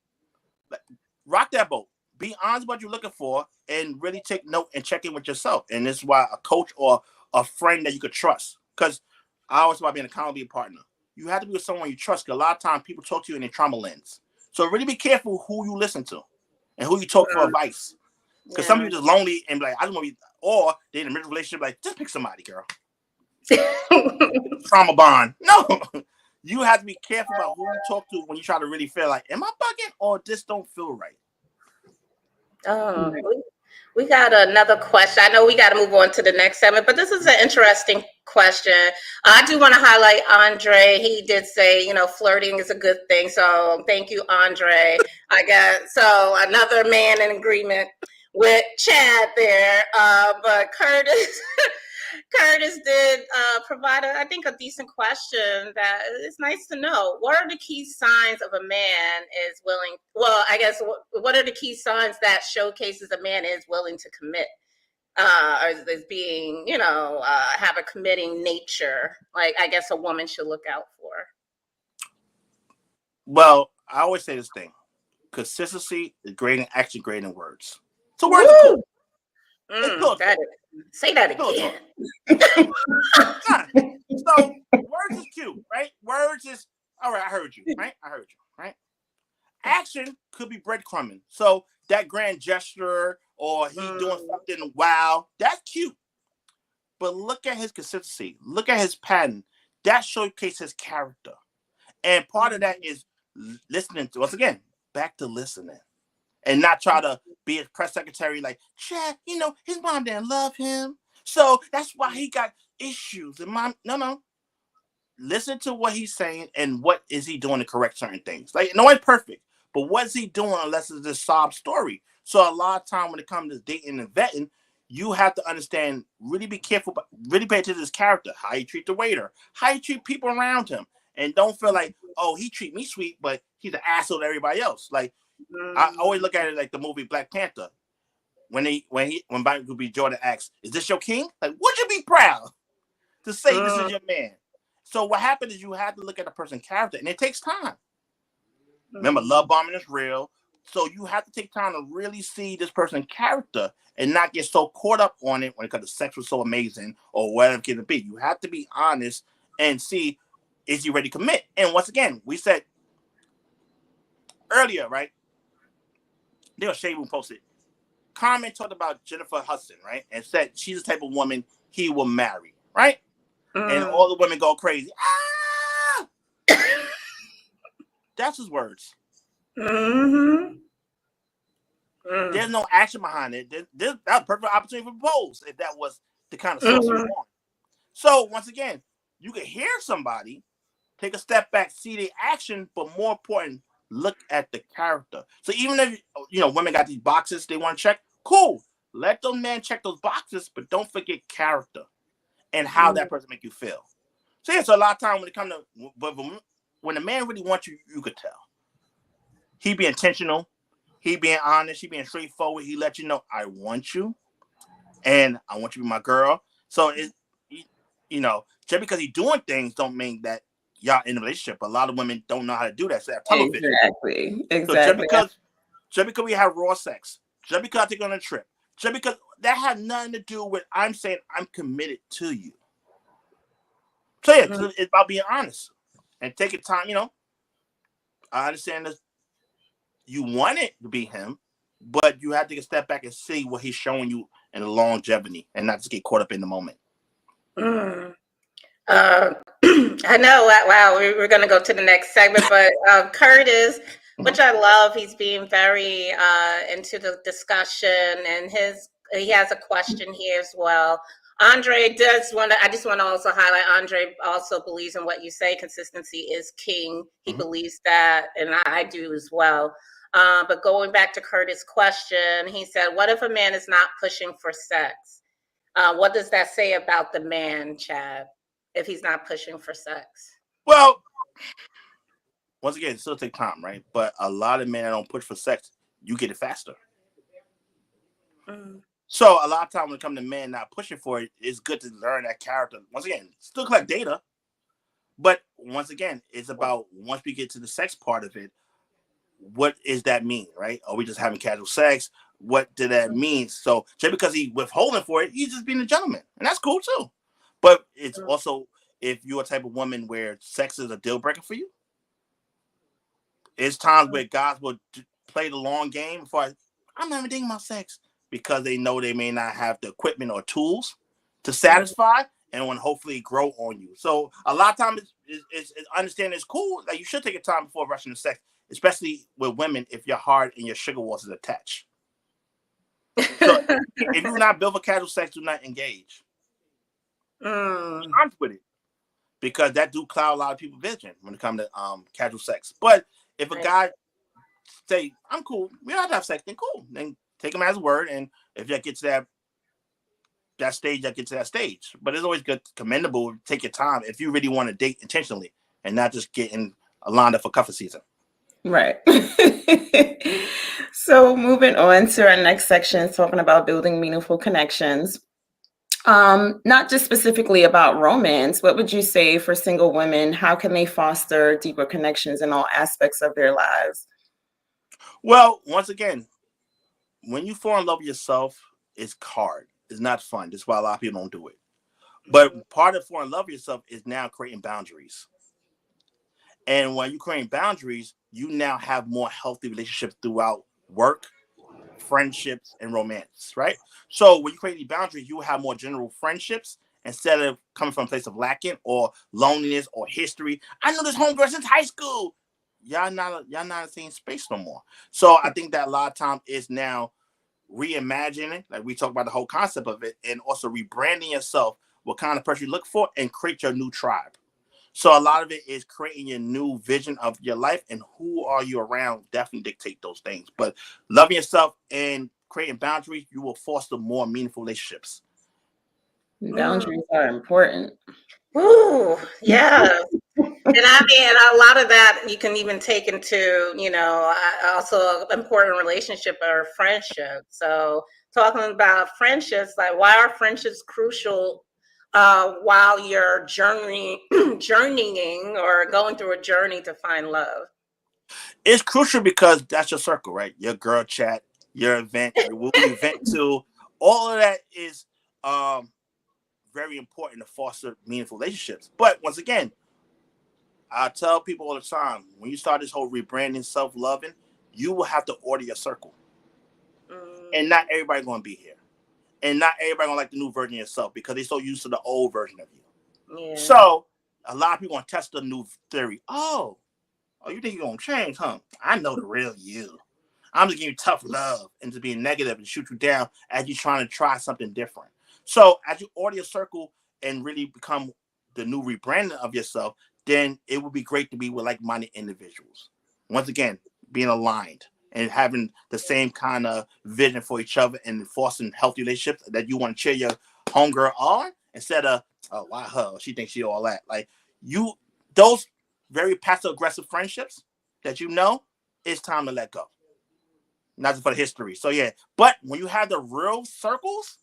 Rock that boat. Be honest what you're looking for and really take note and check in with yourself. And this is why a coach or a friend that you could trust. Because I always about being an accountability partner. You have to be with someone you trust. Because a lot of times people talk to you in their trauma lens. So really be careful who you listen to and who you talk for advice. Because some people just lonely and be like, I don't want to be, or they're in a middle relationship, like, just pick somebody, girl. Trauma bond. No. You have to be careful about who you talk to when you try to really feel like, am I bugging or this don't feel right? We got another question. I know we got to move on to the next segment, but this is an interesting question. I do want to highlight Andre. He did say, flirting is a good thing. So thank you, Andre. I guess so. Another man in agreement with Chad there. But Curtis did provide, I think, a decent question that it's nice to know. What are the key signs of a man is willing? Well, I guess what are the key signs that showcases a man is willing to commit? Or is being, have a committing nature? Like, I guess a woman should look out for. Well, I always say this thing: consistency is greater in action, greater in words. So words are cool. Say that again. So words is cute, right? Words is all right. I heard you, right? Right? Action could be breadcrumbing. So that grand gesture or he doing something wow, that's cute. But look at his consistency. Look at his pattern. That showcases his character. And part of that is listening to, once again, back to listening. And not try to be a press secretary like, Chad, his mom didn't love him. So that's why he got issues. And mom, no. Listen to what he's saying and what is he doing to correct certain things. Like, no one's perfect, but what is he doing unless it's a sob story? So a lot of time when it comes to dating and vetting, you have to understand, really be careful, but really pay attention to his character, how you treat the waiter, how you treat people around him. And don't feel like, oh, he treat me sweet, but he's an asshole to everybody else. Like, I always look at it like the movie Black Panther. When Michael B. Jordan asks, is this your king? Like, would you be proud to say this is your man? So what happened is you have to look at the person's character, and it takes time. Remember, love bombing is real. So you have to take time to really see this person's character and not get so caught up on it when it comes to sex was so amazing or whatever it can be. You have to be honest and see, is he ready to commit? And once again, we said earlier, right? There was Shade Room posted. Carmen talked about Jennifer Hudson, right? And said she's the type of woman he will marry, right? And all the women go crazy. Ah! That's his words. There's no action behind it. That's a perfect opportunity for propose if that was the kind of stuff you want. So once again, you can hear somebody, take a step back, see the action, but more important, look at the character. So even if women got these boxes they want to check, cool. Let those men check those boxes, but don't forget character and how that person make you feel. So yeah, so a lot of time when it comes to when a man really wants you, you could tell. He be intentional, he being honest, he being straightforward. He let you know, I want you, and I want you to be my girl. So just because he's doing things don't mean that y'all in a relationship. A lot of women don't know how to do that. So they have television. Exactly. So just because we have raw sex, just because I take on a trip, just because that has nothing to do with I'm saying I'm committed to you. So yeah, it's about being honest and taking time. I understand that you want it to be him, but you have to take a step back and see what he's showing you in the longevity and not just get caught up in the moment. I know. Wow, we're going to go to the next segment, but Curtis, which I love, he's being very into the discussion, and his he has a question here as well. Andre does want to, I just want to also highlight, Andre also believes in what you say. Consistency is king. He believes that, and I do as well. But going back to Curtis' question, he said, what if a man is not pushing for sex? What does that say about the man, Chad, if he's not pushing for sex? Well, once again, it still take time, right? But a lot of men that don't push for sex, you get it faster. So a lot of time when it comes to men not pushing for it, it's good to learn that character. Once again, still collect data, but once again, it's about once we get to the sex part of it, what does that mean, right? Are we just having casual sex? What did that mean? So just because he withholding for it, he's just being a gentleman, and that's cool too. But it's also if you're a type of woman where sex is a deal breaker for you, it's times where guys will play the long game for I'm not even thinking about sex because they know they may not have the equipment or tools to satisfy and want to hopefully grow on you. So a lot of times it's understanding it's cool that you should take your time before rushing to sex, especially with women if your heart and your sugar walls is attached. So if you're not built for casual sex, do not engage. Be honest with it. Because that do cloud a lot of people's vision when it comes to casual sex. But if a guy say, I'm cool, we don't have to have sex, then cool. Then take him as a word. And if that gets to that stage, that gets to that stage. But it's always good, commendable, take your time if you really want to date intentionally and not just getting lined up for cuffing season. Right. So moving on to our next section, talking about building meaningful connections. Not just specifically about romance. What would you say for single women? How can they foster deeper connections in all aspects of their lives? Well, once again, when you fall in love with yourself, it's hard. It's not fun. That's why a lot of people don't do it. But part of falling in love with yourself is now creating boundaries. And when you create boundaries, you now have more healthy relationships throughout work, friendships, and romance, right? So when you create these boundaries, you will have more general friendships instead of coming from a place of lacking or loneliness or history. I know this homegirl since high school. Y'all not in the same space no more. So I think that a lot of time is now reimagining, like we talk about the whole concept of it, and also rebranding yourself, what kind of person you look for, and create your new tribe. So a lot of it is creating your new vision of your life and who are you around definitely dictate those things. But loving yourself and creating boundaries, you will foster more meaningful relationships. Boundaries are important. Ooh, yeah. And I mean, a lot of that you can even take into, also an important relationship or friendship. So talking about friendships, like why are friendships crucial while you're journeying or going through a journey to find love? It's crucial because that's your circle, right? Your girl chat, your event, who you vent to, all of that is very important to foster meaningful relationships. But once again, I tell people all the time, when you start this whole rebranding, self-loving, you will have to order your circle. And not everybody going to be here. And not everybody going to like the new version of yourself because they're so used to the old version of you. Yeah. So a lot of people going to test the new theory. Oh, you think you're going to change, huh? I know the real you. I'm just giving you tough love and just being negative and shoot you down as you're trying to try something different. So as you order your circle and really become the new rebranding of yourself, then it would be great to be with like-minded individuals. Once again, being aligned and having the same kind of vision for each other and fostering healthy relationships that you want to cheer your homegirl on instead of, oh, wow, her, she thinks she all that. Like you, those very passive-aggressive friendships that it's time to let go. Not just for the history. So yeah, but when you have the real circles,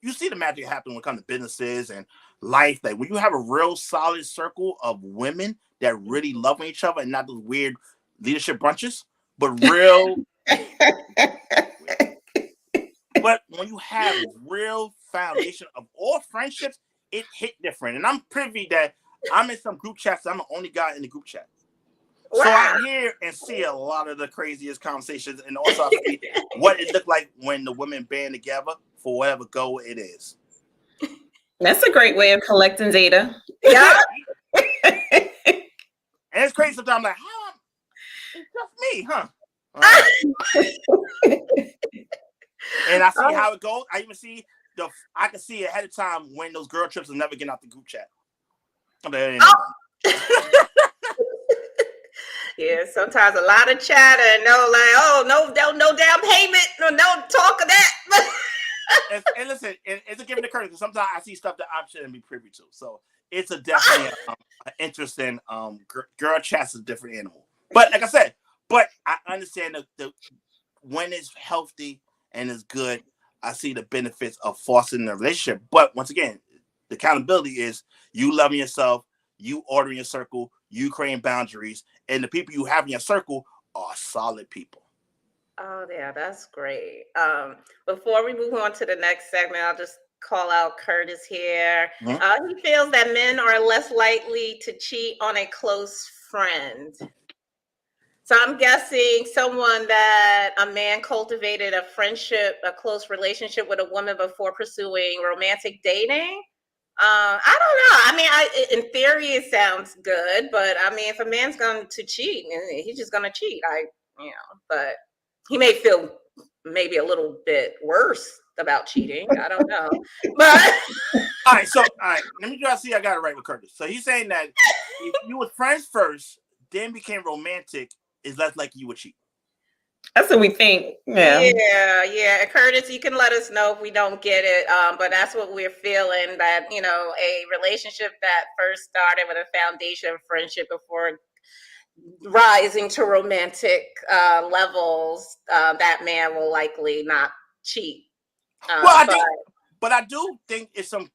you see the magic happen when it comes to businesses and life. Like when you have a real solid circle of women that really love each other and not those weird leadership brunches, but real. But when you have real foundation of all friendships, it hit different. And I'm privy that I'm in some group chats. I'm the only guy in the group chat. Wow. So I hear and see a lot of the craziest conversations, and also I see what it looked like when the women band together for whatever goal it is. That's a great way of collecting data. Yeah. And it's crazy sometimes. I'm like, how? It's just me, huh? And I see how it goes. I even see I can see ahead of time when those girl trips will never get out the group chat. Yeah, sometimes a lot of chatter and no damn payment, no talk of that. And listen, it's a given occurrence because sometimes I see stuff that I shouldn't be privy to. So it's a definitely an interesting girl chats is a different animal. But like I said, I understand the when it's healthy and it's good, I see the benefits of fostering the relationship. But once again, the accountability is you loving yourself, you ordering your circle, you creating boundaries, and the people you have in your circle are solid people. Oh, yeah, that's great. Before we move on to the next segment, I'll just call out Curtis here. He feels that men are less likely to cheat on a close friend. So I'm guessing someone that a man cultivated a friendship, a close relationship with a woman before pursuing romantic dating. I don't know. I mean, in theory, it sounds good, but I mean, if a man's going to cheat, he's just going to cheat. But he may feel maybe a little bit worse about cheating. I don't know. But all right, let me try to see I got it right with Curtis. So he's saying that if you were friends first, then became romantic, is less likely you would cheat. That's what we think. Yeah. Curtis, you can let us know if we don't get it. But that's what we're feeling, that, a relationship that first started with a foundation of friendship before rising to romantic levels, that man will likely not cheat. I do think it's some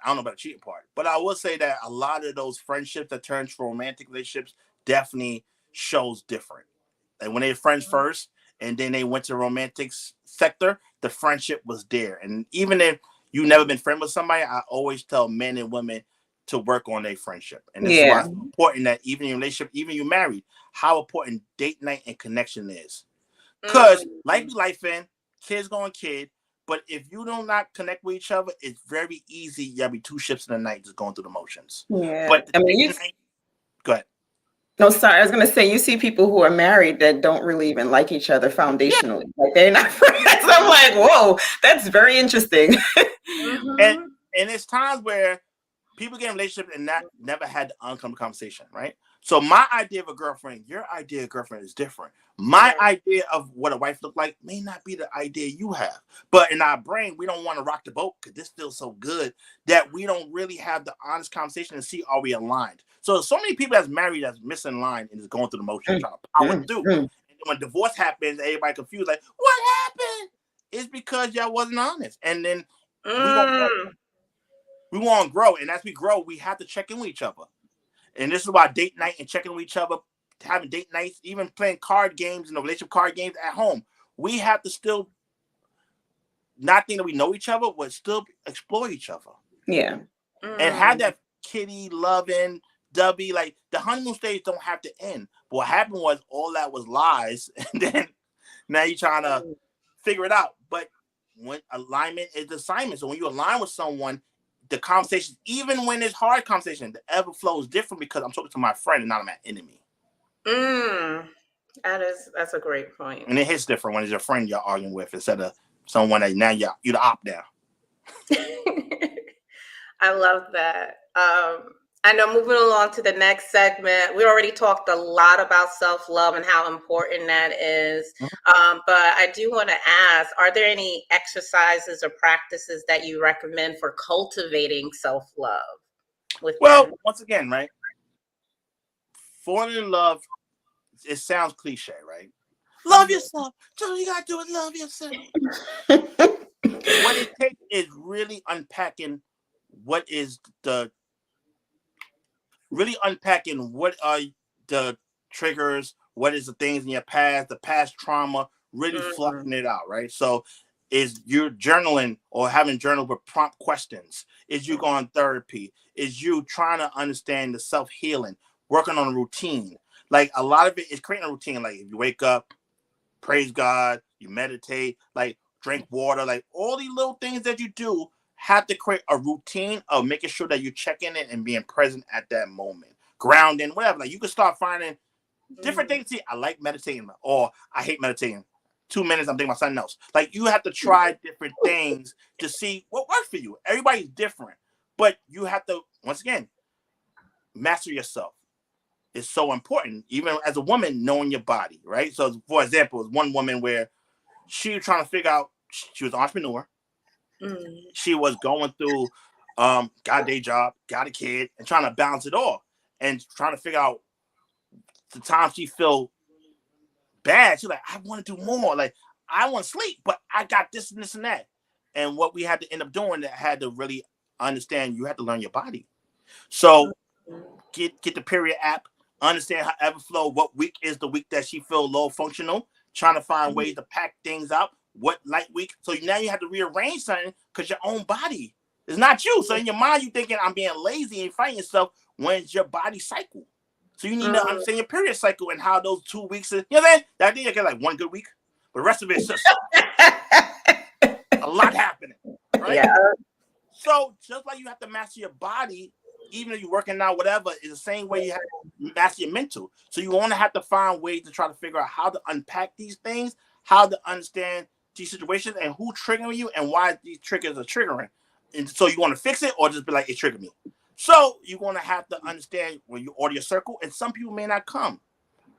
I don't know about the cheating part, but I will say that a lot of those friendships that turn to romantic relationships definitely shows different. Like when they're friends first and then they went to romantic sector, the friendship was there. And even if you've never been friends with somebody, I always tell men and women to work on their friendship. And this is why it's important that even in a relationship, even you married, how important date night and connection is. Because life be life in, kids going kid. But if you do not connect with each other, it's very easy. You'll be two ships in the night just going through the motions. Yeah. But go ahead. No, sorry. I was going to say, you see people who are married that don't really even like each other foundationally. Like they're not friends. I'm like, whoa, that's very interesting. And it's times where people get in relationships and never had the uncomfortable conversation, right? So my idea of a girlfriend, your idea of girlfriend is different. My idea of what a wife look like may not be the idea you have. But in our brain, we don't want to rock the boat because this feels so good that we don't really have the honest conversation and see are we aligned. So many people that's married that's missing line and is going through the motion trying to power through. And then when divorce happens, everybody confused, like, what happened? It's because y'all wasn't honest. And then we want to grow. And as we grow, we have to check in with each other. And this is why date night and checking with each other, having date nights, even playing card games and relationship card games at home. We have to still not think that we know each other, but still explore each other. Yeah. And have that kitty loving, dubby, like the honeymoon stage don't have to end. But what happened was all that was lies. And then now you're trying to figure it out. But when alignment is assignment. So when you align with someone, the conversation, even when it's hard conversation, the ebb and flow is different because I'm talking to my friend and not my enemy. That's a great point. And it hits different when it's your friend you're arguing with instead of someone that now you're the op now. I love that. I know, moving along to the next segment, we already talked a lot about self-love and how important that is. But I do want to ask, are there any exercises or practices that you recommend for cultivating self-love? Once again, right? Falling in love, it sounds cliche, right? Love yourself. So all you got to do is love yourself. What it takes is really unpacking what are the triggers, what is the things in your past, the past trauma, really flushing it out, right? So is you journaling or having journal with prompt questions? Is you going therapy? Is you trying to understand the self-healing, working on a routine? Like a lot of it is creating a routine. Like if you wake up, praise God, you meditate, like drink water, like all these little things that you do have to create a routine of making sure that you're checking it and being present at that moment. Grounding, whatever. Like you can start finding different things. See, I like meditating or I hate meditating. 2 minutes, I'm thinking about something else. Like, you have to try different things to see what works for you. Everybody's different, but you have to, once again, master yourself. It's so important, even as a woman, knowing your body, right? So, for example, there's one woman where she was trying to figure out, she was an entrepreneur. She was going through, got a day job, got a kid, and trying to balance it all, and trying to figure out the time she feel bad. She's like, I want to do more. Like, I want to sleep, but I got this and this and that. And what we had to end up doing, that had to really understand, you have to learn your body. So get the period app, understand how Everflow, what week is the week that she feel low functional, trying to find ways to pack things up, what light week. So now you have to rearrange something because your own body is not you. So in your mind, you thinking I'm being lazy and fighting yourself when it's your body cycle. So you need to understand your period cycle and how those 2 weeks is, you know what I'm saying? I think you get like one good week, but the rest of it is just a lot happening, right? Yeah. So just like you have to master your body, even if you're working out, whatever, is the same way you have to master your mental. So you want to have to find ways to try to figure out how to unpack these things, how to understand these situations, and who triggering you and why these triggers are triggering. And so you want to fix it or just be like, it triggered me. So you're going to have to understand when you order your circle, and some people may not come.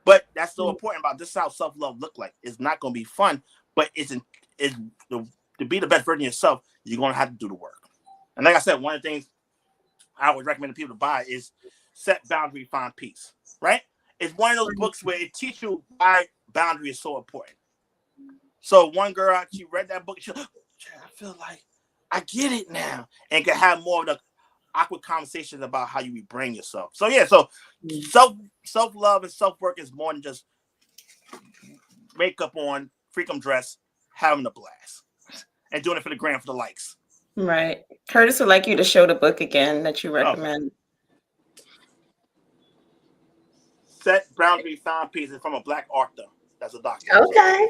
But that's so important about this is how self-love look like. It's not going to be fun, but to be the best version of yourself, you're going to have to do the work. And like I said, one of the things I would recommend people to buy is Set Boundary, Find Peace, right? It's one of those books where it teaches you why boundary is so important. So one girl, she read that book, I feel like I get it now, and can have more of the awkward conversations about how you bring yourself. So yeah, so self-love and self-work is more than just makeup on, freakum dress, having a blast, and doing it for the gram, for the likes. Right. Curtis would like you to show the book again that you recommend. Set Boundary, Find Peace is from a Black author. That's a doctor. Okay.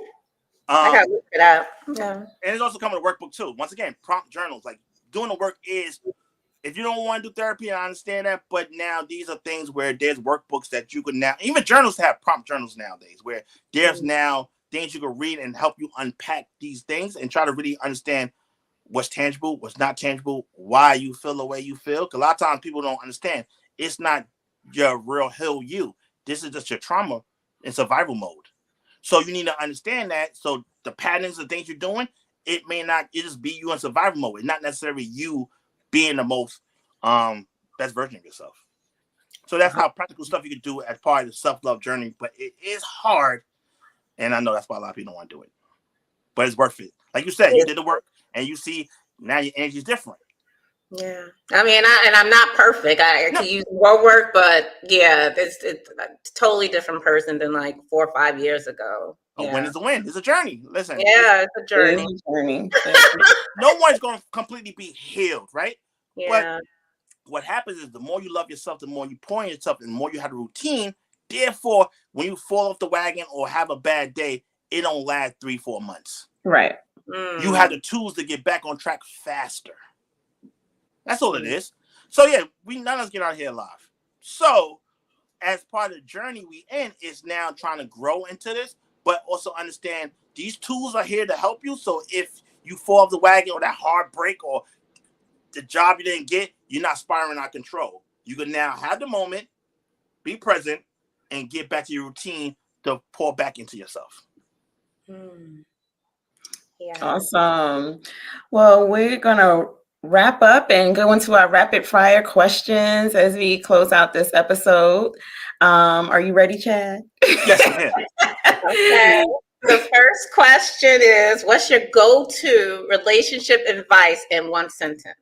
I gotta look it up. Yeah. And it's also coming to workbook too. Once again, prompt journals. Like, doing the work is, if you don't want to do therapy, I understand that. But now these are things where there's workbooks that you can now, even journals have prompt journals nowadays, where there's now things you can read and help you unpack these things and try to really understand what's tangible, what's not tangible, why you feel the way you feel. Because a lot of times people don't understand. It's not your real hill you. This is just your trauma in survival mode. So you need to understand that. So the patterns of things you're doing, it just be you in survival mode. It's not necessarily you being the most best version of yourself. So that's how practical stuff you can do as part of the self-love journey. But it is hard. And I know that's why a lot of people don't want to do it. But it's worth it. Like you said, you did the work and you see now your energy is different. Yeah. I mean, I'm not perfect. I can use more work, but yeah, it's a totally different person than like 4 or 5 years ago. A win is a win. It's a journey. Listen. Yeah, it's a journey. No one's going to completely be healed, right? Yeah. But what happens is the more you love yourself, the more you pour in yourself, and the more you have a routine. Therefore, when you fall off the wagon or have a bad day, it don't last 3-4 months. Right. You have the tools to get back on track faster. That's all it is. So yeah, none of us get out here alive. So as part of the journey we in is now trying to grow into this, but also understand these tools are here to help you. So if you fall off the wagon or that heartbreak or the job you didn't get, you're not spiraling out of control. You can now have the moment, be present, and get back to your routine to pour back into yourself. Yeah. Awesome. Well, we're going to wrap up and go into our rapid fire questions as we close out this episode. Are you ready, Chad? Yes, I'm here. Okay. The first question is, what's your go-to relationship advice in one sentence?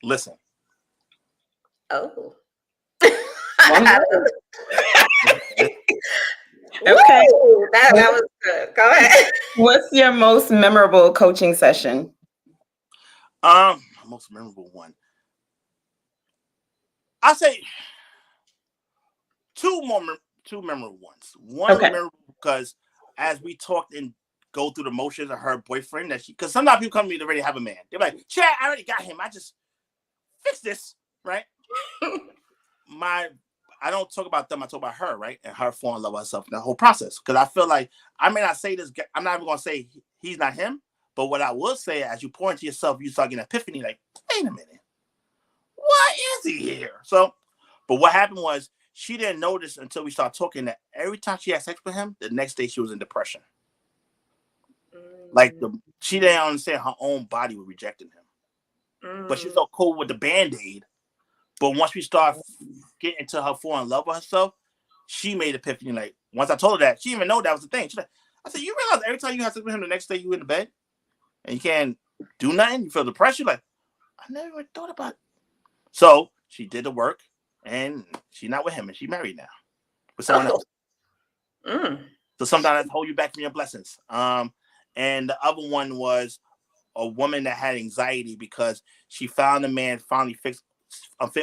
Listen. Oh. Okay. Woo, that was good. Go ahead. What's your most memorable coaching session? Most memorable one. I'll say two memorable ones. One memorable because as we talked and go through the motions of her boyfriend, because sometimes people come to me to already have a man. They're like, Chad, I already got him. I just fix this, right? I don't talk about them. I talk about her, right? And her falling in love with herself in the whole process. Because I feel like I may not say this. I'm not even gonna say he's not him. But what I will say, as you pour into yourself, you start getting an epiphany. Like, wait a minute, why is he here? So, but what happened was she didn't notice until we started talking that every time she had sex with him, the next day she was in depression. Like she didn't understand her own body was rejecting him. But she's so cool with the Band-Aid. But once we start getting to her falling in love with herself, she made an epiphany. Like, once I told her that, she didn't even know that was the thing. She's like, I said, you realize every time you have sex with him, the next day you in the bed and you can't do nothing, you feel depressed. You're like, I never even thought about it. So she did the work, and she's not with him, and she's married now with someone else. So sometimes that hold you back from your blessings. And the other one was a woman that had anxiety because she found a man finally fit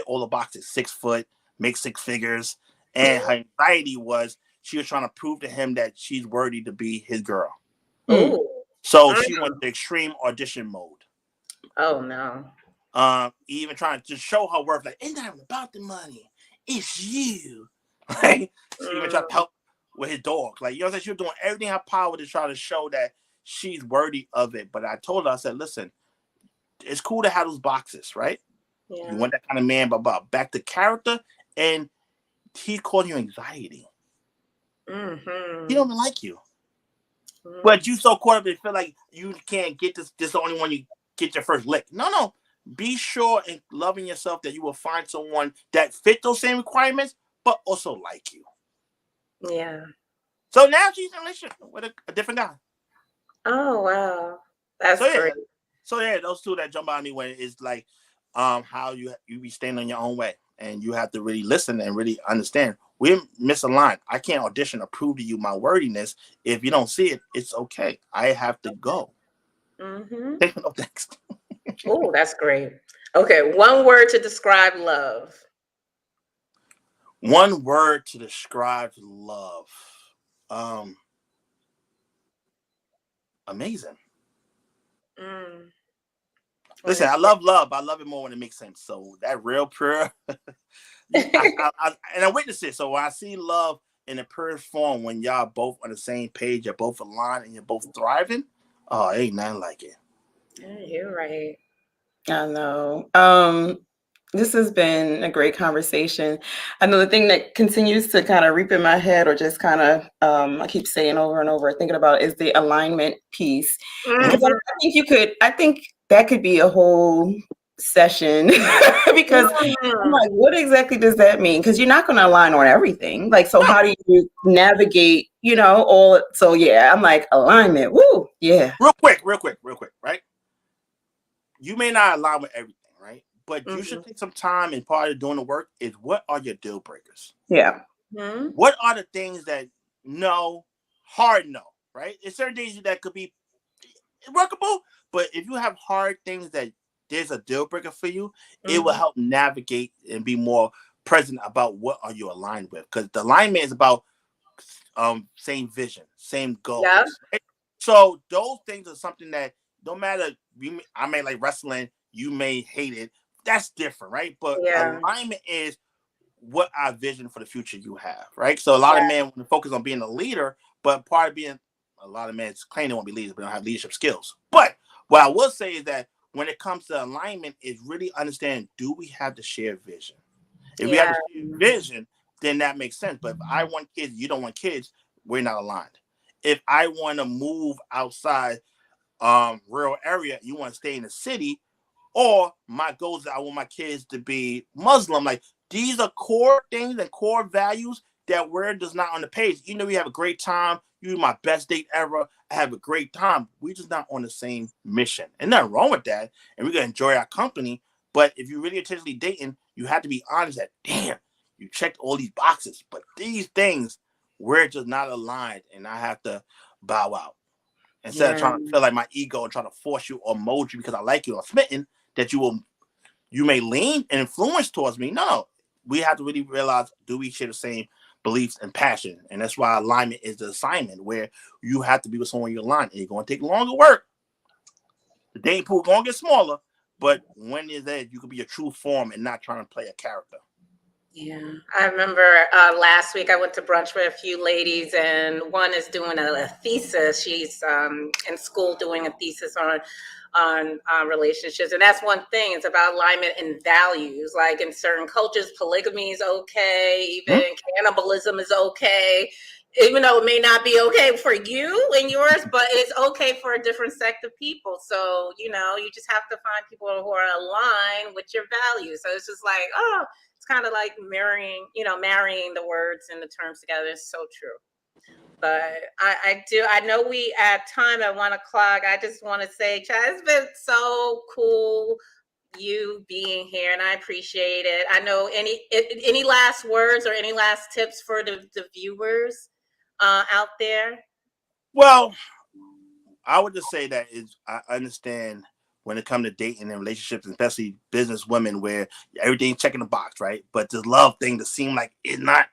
all the boxes, 6 foot, make 6 figures. And her anxiety was she was trying to prove to him that she's worthy to be his girl. So she went to extreme audition mode. Oh no. Even trying to show her worth, like, it's not about the money, it's you. Right? She even tried to help with his dog. Like, you know what I'm saying? She was doing everything in her power to try to show that she's worthy of it. But I told her, I said, listen, it's cool to have those boxes, right? Yeah. You want that kind of man, but back to character, and he's calling you anxiety. He don't even like you. But you so caught up and feel like you can't get this. This is the only one you get your first lick. No. Be sure in loving yourself that you will find someone that fit those same requirements, but also like you. Yeah. So now she's in a relationship with a different guy. Oh wow, that's great. So yeah, those two that jump out at me when it's like, how you be staying on your own way, and you have to really listen and really understand. We misaligned. I can't audition or prove to you my worthiness. If you don't see it, it's okay. I have to go. No thanks. Oh, that's great. Okay, one word to describe love. One word to describe love. Amazing. Listen, I love love. I love it more when it makes sense. So that real pure, and I witness it. So when I see love in the purest form, when y'all both on the same page, you're both aligned, and you're both thriving, oh, ain't nothing like it. Yeah, you're right. I know. This has been a great conversation. I know the thing that continues to kind of reap in my head, or just kind of I keep saying over and over, thinking about, is the alignment piece. Because I think that could be a whole session because I'm like, what exactly does that mean? Because you're not going to align on everything. Like, so how do you navigate, all? So yeah, I'm like, alignment. Woo, yeah. Real quick, right? You may not align with everything, right? But you should take some time, and part of doing the work is, what are your deal breakers? Yeah. What are the things that hard no, right? It's certain things that could be workable, but if you have hard things that there's a deal breaker for you, it will help navigate and be more present about what are you aligned with. Because the alignment is about same vision, same goals. Yeah. Right? So those things are something that no matter, I may like wrestling, you may hate it. That's different, right? But alignment is what our vision for the future you have, right? So a lot of men want to focus on being a leader, but part of being, a lot of men claim they want to be leaders, but don't have leadership skills. But what I will say is that when it comes to alignment, is really understand, do we have the shared vision? If we have a shared vision, then that makes sense. But if I want kids, you don't want kids, we're not aligned. If I want to move outside rural area, you want to stay in the city, or my goals that I want my kids to be Muslim, like, these are core things and core values that we're just not on the page. We have a great time. You're my best date ever. I have a great time. We're just not on the same mission. And nothing wrong with that. And we're going to enjoy our company. But if you're really intentionally dating, you have to be honest that, damn, you checked all these boxes, but these things, we're just not aligned. And I have to bow out. Instead of trying to feel like my ego and trying to force you or mold you because I like you or smitten, that you may lean and influence towards me. No. We have to really realize, do we share the same beliefs and passion? And that's why alignment is the assignment, where you have to be with someone you align. And it's going to take longer work. The dating pool is going to get smaller, but when you're there, you can be your true form and not trying to play a character. Yeah, I remember last week I went to brunch with a few ladies, and one is doing a thesis. She's in school doing a thesis on relationships, and that's one thing. It's about alignment and values. Like in certain cultures, polygamy is okay, even cannibalism is okay, even though it may not be okay for you and yours, but it's okay for a different sect of people. So you just have to find people who are aligned with your values. So it's just like, oh, it's kind of like marrying the words and the terms together. It's so true. But I know we at time at 1:00. I just want to say, Chad, it's been so cool you being here, and I appreciate it. I know any last words or any last tips for the viewers out there? Well, I would just say that I understand when it comes to dating and relationships, especially business women, where everything's checking the box, right? But the love thing to seem like it's not,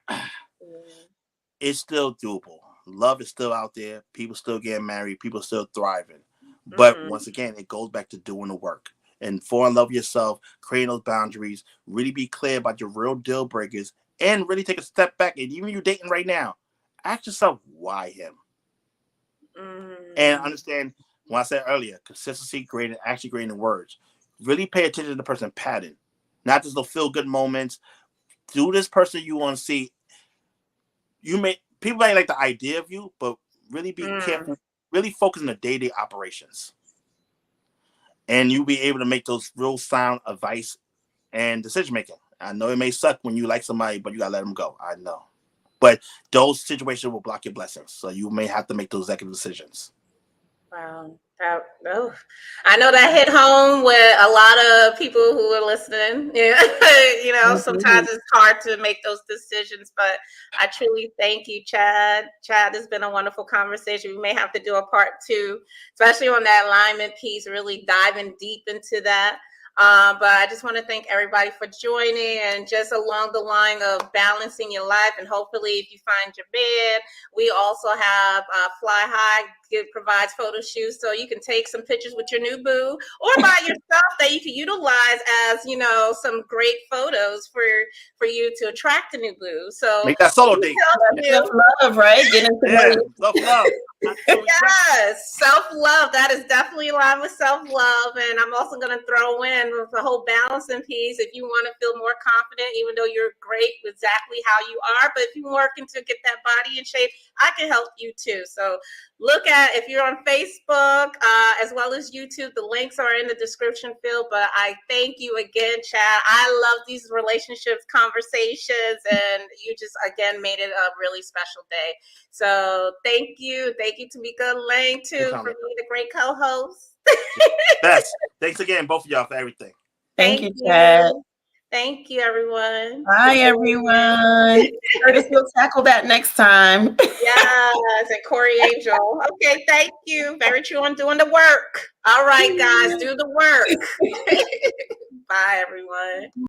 it's still doable. Love is still out there. People still getting married. People still thriving. But once again, it goes back to doing the work and fall in love with yourself, creating those boundaries, really be clear about your real deal breakers, and really take a step back. And even you're dating right now, ask yourself, why him? And understand what I said earlier, consistency, great, actually great in words. Really pay attention to the person pattern, not just the feel good moments. Do this person you want to see. People might like the idea of you, but really be careful. Really focus on the day-to-day operations, and you'll be able to make those real sound advice and decision making. I know it may suck when you like somebody, but you gotta let them go. I know, but those situations will block your blessings, so you may have to make those executive decisions. Wow. I know that hit home with a lot of people who are listening. Yeah. Sometimes it's hard to make those decisions, but I truly thank you, Chad. Chad, has been a wonderful conversation. We may have to do a part 2, especially on that alignment piece, really diving deep into that. But I just want to thank everybody for joining, and just along the line of balancing your life. And hopefully, if you find your man, we also have Fly High. It provides photo shoots, so you can take some pictures with your new boo or by yourself that you can utilize as some great photos for you to attract a new boo. So make that solo date. Self-love, right? Get into money. Self-love. Yes, self-love. That is definitely aligned with self-love. And I'm also going to throw in with the whole balancing piece. If you want to feel more confident, even though you're great exactly how you are, but if you're working to get that body in shape, I can help you too. So if you're on Facebook as well as YouTube, the links are in the description field. But I thank you again, Chad. I love these relationships conversations, and you just again made it a really special day. So thank you Tamika Lang too for being a great co-host. Best. Thanks again, both of y'all, for everything. Thank you, Chad. Thank you, everyone. Bye, everyone. Curtis, we'll tackle that next time. Yes, and Corey Angel. Okay, thank you. Very true on doing the work. All right, guys, do the work. Bye, everyone.